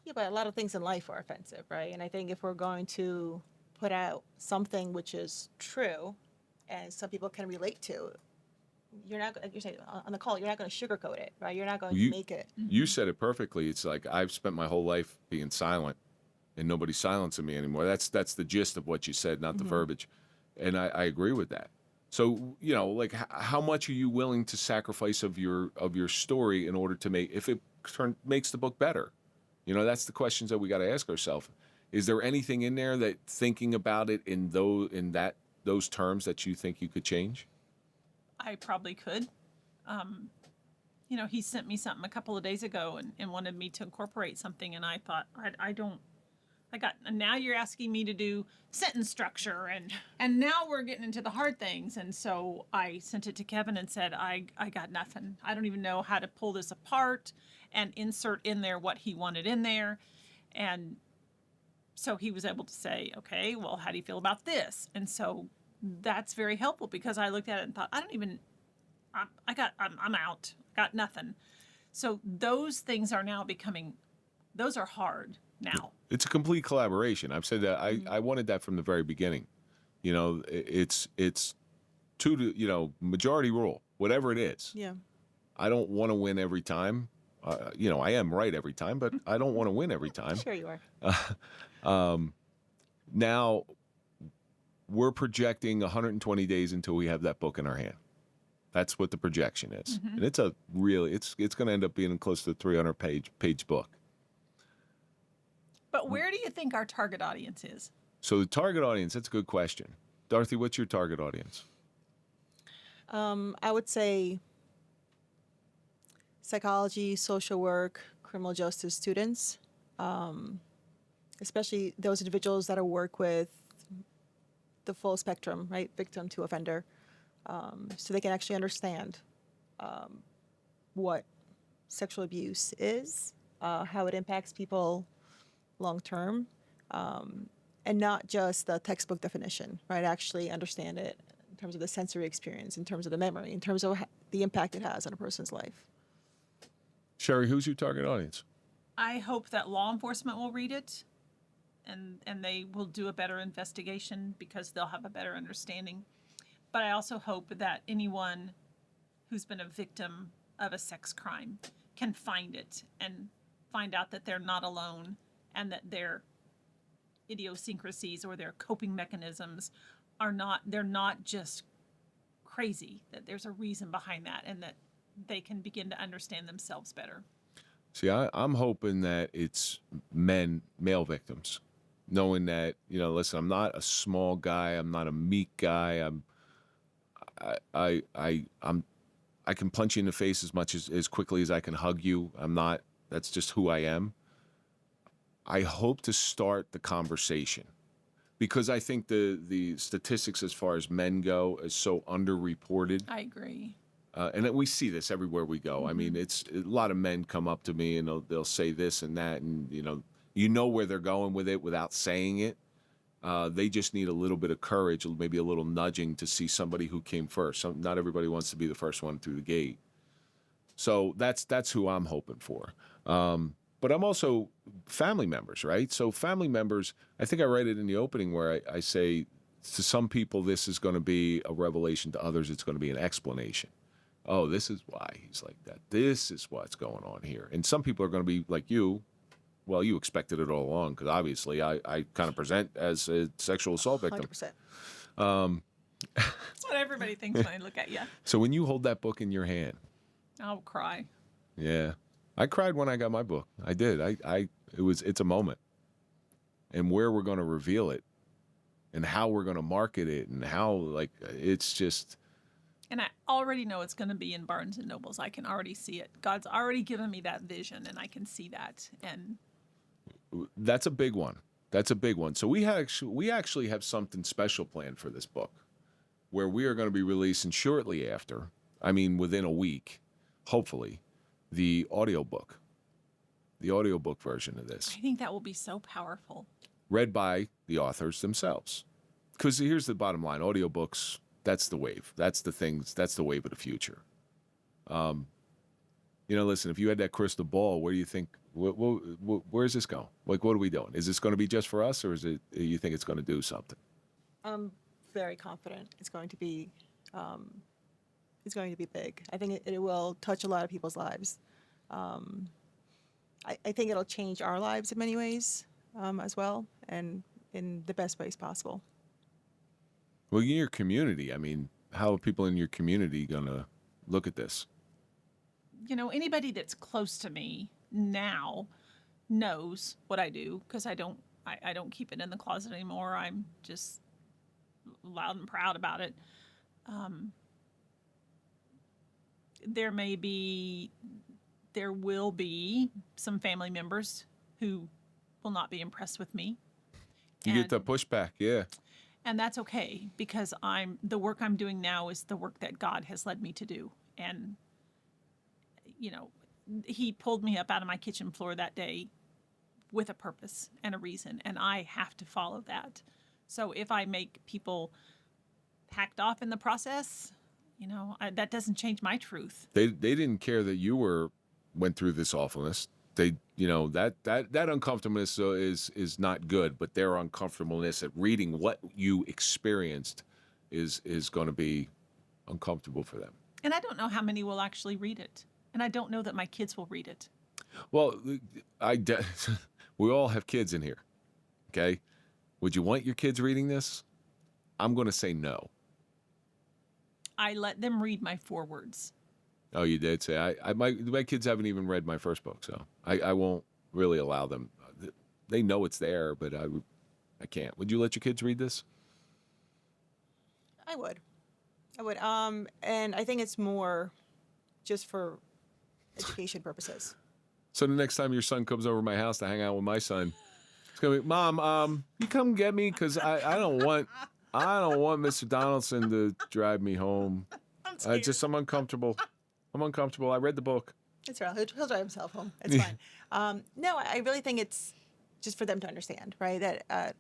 Speaker 3: Yeah, but a lot of things in life are offensive, right? And I think if we're going to put out something which is true and some people can relate to, you're not, like you're saying on the call, you're not going to sugarcoat it, right? You're not going to make it.
Speaker 2: You said it perfectly. It's like I've spent my whole life being silent, and nobody's silencing me anymore. That's the gist of what you said, not the verbiage. And I agree with that. So, you know, like how much are you willing to sacrifice of your story in order to if it makes the book better? You know, that's the questions that we got to ask ourselves. Is there anything in there that thinking about it in those terms that you think you could change?
Speaker 4: I probably could. You know, he sent me something a couple of days ago and wanted me to incorporate something, and I thought, and now you're asking me to do sentence structure, and now we're getting into the hard things. And so I sent it to Kevin and said, I got nothing. I don't even know how to pull this apart and insert in there what he wanted in there. And so he was able to say, okay, well, how do you feel about this? And so that's very helpful because I looked at it and thought, I'm out, got nothing. So those things are now those are hard now.
Speaker 2: It's a complete collaboration. I've said that I wanted that from the very beginning. You know, it's majority rule, whatever it is.
Speaker 3: Yeah.
Speaker 2: I don't want to win every time. You know, I am right every time, but I don't want to win every time.
Speaker 3: Sure you are.
Speaker 2: Now, we're projecting 120 days until we have that book in our hand. That's what the projection is.
Speaker 4: Mm-hmm.
Speaker 2: And it's a really, it's going to end up being close to a 300 page book.
Speaker 4: But where do you think our target audience is?
Speaker 2: So the target audience, that's a good question. Dorothy, what's your target audience?
Speaker 3: I would say psychology, social work, criminal justice students, especially those individuals that work with the full spectrum, right, victim to offender, so they can actually understand what sexual abuse is, how it impacts people long term, and not just the textbook definition, right? Actually understand it in terms of the sensory experience, in terms of the memory, in terms of the impact it has on a person's life.
Speaker 2: Sherrie, who's your target audience?
Speaker 4: I hope that law enforcement will read it and they will do a better investigation because they'll have a better understanding. But I also hope that anyone who's been a victim of a sex crime can find it and find out that they're not alone and that their idiosyncrasies or their coping mechanisms they're not just crazy, that there's a reason behind that and that they can begin to understand themselves better.
Speaker 2: See, I'm hoping that it's male victims, knowing that, listen, I'm not a small guy, I'm not a meek guy, I can punch you in the face as quickly as I can hug you. That's just who I am. I hope to start the conversation because I think the statistics as far as men go is so underreported.
Speaker 4: I agree.
Speaker 2: And we see this everywhere we go. Mm-hmm. I mean, it's a lot of men come up to me and they'll say this and that, and you know where they're going with it without saying it. They just need a little bit of courage, maybe a little nudging to see somebody who came first. Not everybody wants to be the first one through the gate. So that's who I'm hoping for. But I'm also family members, right? So family members, I think I write it in the opening where I say to some people this is going to be a revelation, to others it's going to be an explanation. Oh, this is why he's like that. This is what's going on here. And some people are going to be like you. Well, you expected it all along because obviously I kind of present as a sexual assault victim.
Speaker 3: 100%.
Speaker 4: That's what everybody thinks when I look at you.
Speaker 2: So when you hold that book in your hand,
Speaker 4: I'll cry.
Speaker 2: Yeah, I cried when I got my book. I did. It's a moment, and where we're going to reveal it, and how we're going to market it, and how it's just.
Speaker 4: And I already know it's going to be in Barnes and Nobles. I can already see it. God's already given me that vision, and I can see that. And
Speaker 2: that's a big one. That's a big one. So we actually have something special planned for this book, where we are going to be releasing shortly after. I mean, within a week, hopefully, the audiobook version of this.
Speaker 4: I think that will be so powerful.
Speaker 2: Read by the authors themselves. Because here's the bottom line: audiobooks. That's the wave. That's the wave of the future. Listen, if you had that crystal ball, where do you think, where's this going? What are we doing? Is this going to be just for us, or is it, you think it's going to do something?
Speaker 3: I'm very confident it's going to be big. I think it will touch a lot of people's lives. I think it'll change our lives in many ways as well, and in the best ways possible.
Speaker 2: Well, in your community, I mean, how are people in your community going to look at this?
Speaker 4: Anybody that's close to me now knows what I do because I don't keep it in the closet anymore. I'm just loud and proud about it. There will be some family members who will not be impressed with me.
Speaker 2: You get the pushback, yeah.
Speaker 4: And that's okay because the work I'm doing now is the work that God has led me to do. And, he pulled me up out of my kitchen floor that day with a purpose and a reason, and I have to follow that. So if I make people hacked off in the process, that doesn't change my truth.
Speaker 2: They didn't care that you went through this awfulness. They, that uncomfortableness is not good, but their uncomfortableness at reading what you experienced is going to be uncomfortable for them.
Speaker 4: And I don't know how many will actually read it. And I don't know that my kids will read it.
Speaker 2: Well, we all have kids in here, okay? Would you want your kids reading this? I'm going to say no.
Speaker 4: I let them read my forewords.
Speaker 2: Oh, you did say my kids haven't even read my first book, so I won't really allow them. They know it's there, but I can't. Would you let your kids read this?
Speaker 3: I would. And I think it's more just for education purposes.
Speaker 2: So the next time your son comes over to my house to hang out with my son, it's gonna be, Mom, you come get me because I don't want Mr. Donaldson to drive me home. I'm uncomfortable. I'm uncomfortable. I read the book.
Speaker 3: It's all right. He'll drive himself home. It's fine. No, I really think it's just for them to understand, right? That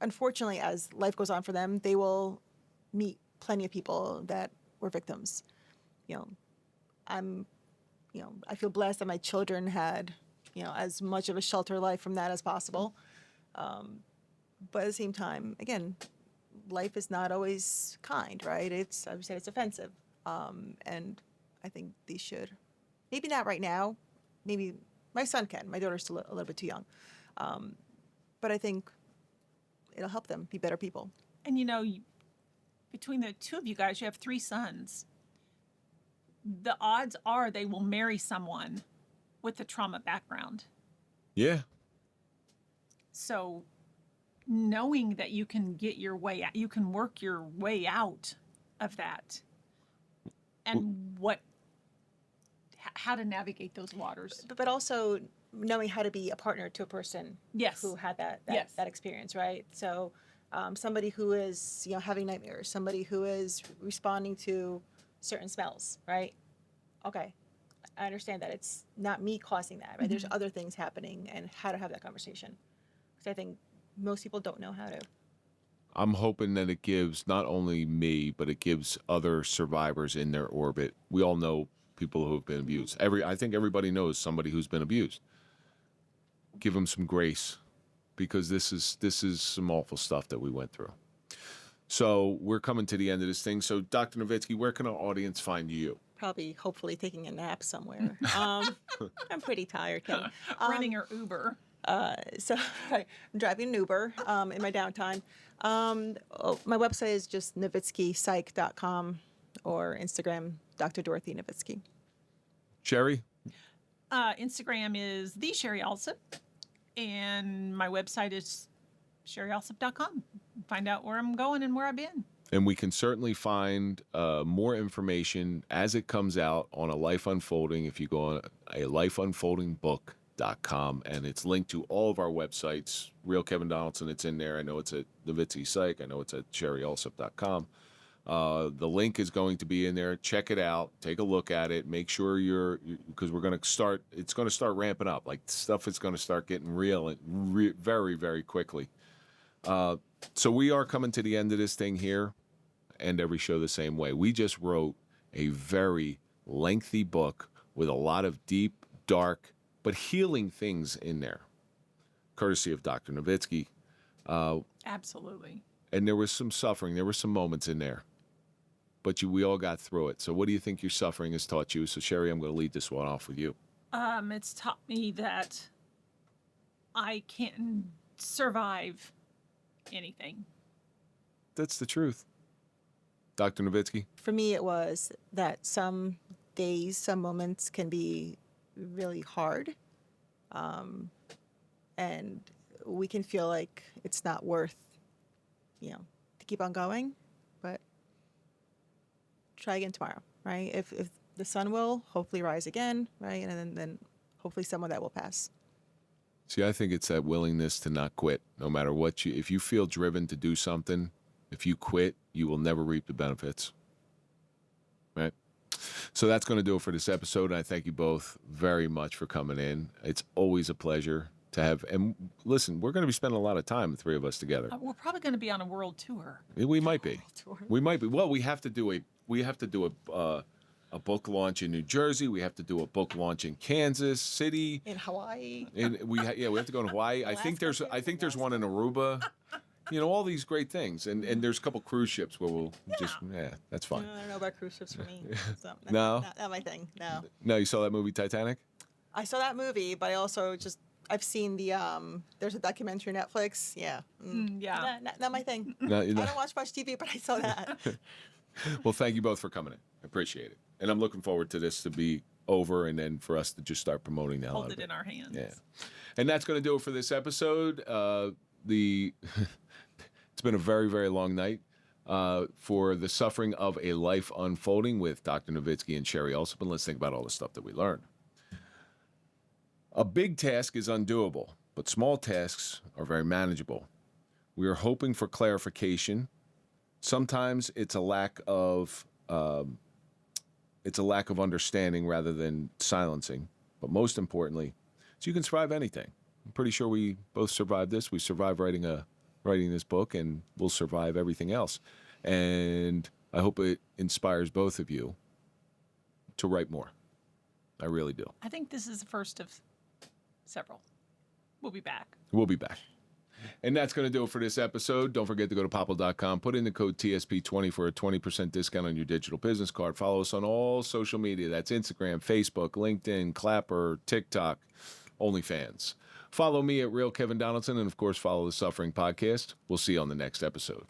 Speaker 3: unfortunately, as life goes on for them, they will meet plenty of people that were victims. I feel blessed that my children had, as much of a shelter life from that as possible. But at the same time, again, life is not always kind, right? It's offensive. And I think they should, maybe not right now. Maybe my son can. My daughter's still a little bit too young. But I think it'll help them be better people.
Speaker 4: And between the two of you guys, you have 3 sons. The odds are they will marry someone with a trauma background.
Speaker 2: Yeah.
Speaker 4: So knowing that you can get your way out, you can work your way out of that, and how to navigate those waters.
Speaker 3: But also knowing how to be a partner to a person who had that experience, right? So somebody who is having nightmares, somebody who is responding to certain smells, right? Okay, I understand that it's not me causing that, right? Mm-hmm. There's other things happening, and how to have that conversation. Because I think most people don't know how to.
Speaker 2: I'm hoping that it gives not only me, but it gives other survivors in their orbit. We all know people who have been abused. I think everybody knows somebody who's been abused. Give them some grace, because this is some awful stuff that we went through. So we're coming to the end of this thing. So Dr. Novitskie, where can our audience find you?
Speaker 3: Probably, hopefully, taking a nap somewhere. I'm pretty tired, Kenny.
Speaker 4: Running your Uber.
Speaker 3: So I'm driving an Uber in my downtime. My website is just novitskiepsych.com, or Instagram, Dr. Dorothy Novitskie.
Speaker 2: Sherrie?
Speaker 4: Instagram is the Sherrie Allsup, and my website is sherrieallsup.com. Find out where I'm going and where I've been.
Speaker 2: And we can certainly find more information as it comes out on A Life Unfolding if you go on alifeunfoldingbook.com, and it's linked to all of our websites. Real Kevin Donaldson, it's in there. I know it's at Novitskie Psych. I know it's at sherrieallsup.com. The link is going to be in there. Check it out. Take a look at it. Make sure because it's going to start ramping up. Like, stuff is going to start getting real and very, very quickly. So we are coming to the end of this thing here. End every show the same way. We just wrote a very lengthy book with a lot of deep, dark, but healing things in there, courtesy of Dr. Novitskie.
Speaker 4: Absolutely.
Speaker 2: And there was some suffering. There were some moments in there. But we all got through it. So what do you think your suffering has taught you? So, Sherrie, I'm going to lead this one off with you.
Speaker 4: It's taught me that I can survive anything.
Speaker 2: That's the truth. Dr. Novitskie?
Speaker 3: For me, it was that some days, some moments can be really hard. And we can feel like it's not worth, to keep on going. But try again tomorrow, right? If the sun will hopefully rise again, right? And then hopefully some of that will pass.
Speaker 2: See, I think it's that willingness to not quit, no matter what if you feel driven to do something, if you quit, you will never reap the benefits. Right? So that's going to do it for this episode. And I thank you both very much for coming in. It's always a pleasure to have, and listen, we're going to be spending a lot of time, the three of us together.
Speaker 4: We're probably going to be on a world tour.
Speaker 2: We might be. We might be. Well, we have to do a book launch in New Jersey. We have to do a book launch in Kansas City.
Speaker 3: In Hawaii.
Speaker 2: And we have to go in Hawaii. I think there's one in Aruba. All these great things. And there's a couple cruise ships where we'll that's fine.
Speaker 3: I don't know about cruise ships for me. So
Speaker 2: No?
Speaker 3: Not my thing, no.
Speaker 2: No, you saw that movie Titanic?
Speaker 3: I saw that movie, but I also just I've seen the there's a documentary on Netflix. Yeah.
Speaker 4: Yeah.
Speaker 3: Not my thing.
Speaker 2: No,
Speaker 3: I don't watch much TV, but I saw that.
Speaker 2: Well, thank you both for coming in. I appreciate it. And I'm looking forward to this to be over and then for us to just start promoting the hell out
Speaker 4: Hold
Speaker 2: of
Speaker 4: it in our hands.
Speaker 2: Yeah. And that's going to do it for this episode. It's been a very, very long night for The Suffering of a Life Unfolding with Dr. Novitskie and Sherrie Allsup. And let's think about all the stuff that we learned. A big task is undoable, but small tasks are very manageable. We are hoping for clarification. Sometimes it's a lack of understanding rather than silencing. But most importantly, so you can survive anything. I'm pretty sure we both survived this. We survived writing this book, and we'll survive everything else. And I hope it inspires both of you to write more. I really do.
Speaker 4: I think this is the first of several. We'll be back.
Speaker 2: We'll be back. And that's going to do it for this episode. Don't forget to go to popple.com, put in the code TSP20 for a 20% discount on your digital business card. Follow us on all social media. That's Instagram, Facebook, LinkedIn, Clapper, TikTok, OnlyFans. Follow me at Real Kevin Donaldson, and of course, follow the Suffering Podcast. We'll see you on the next episode.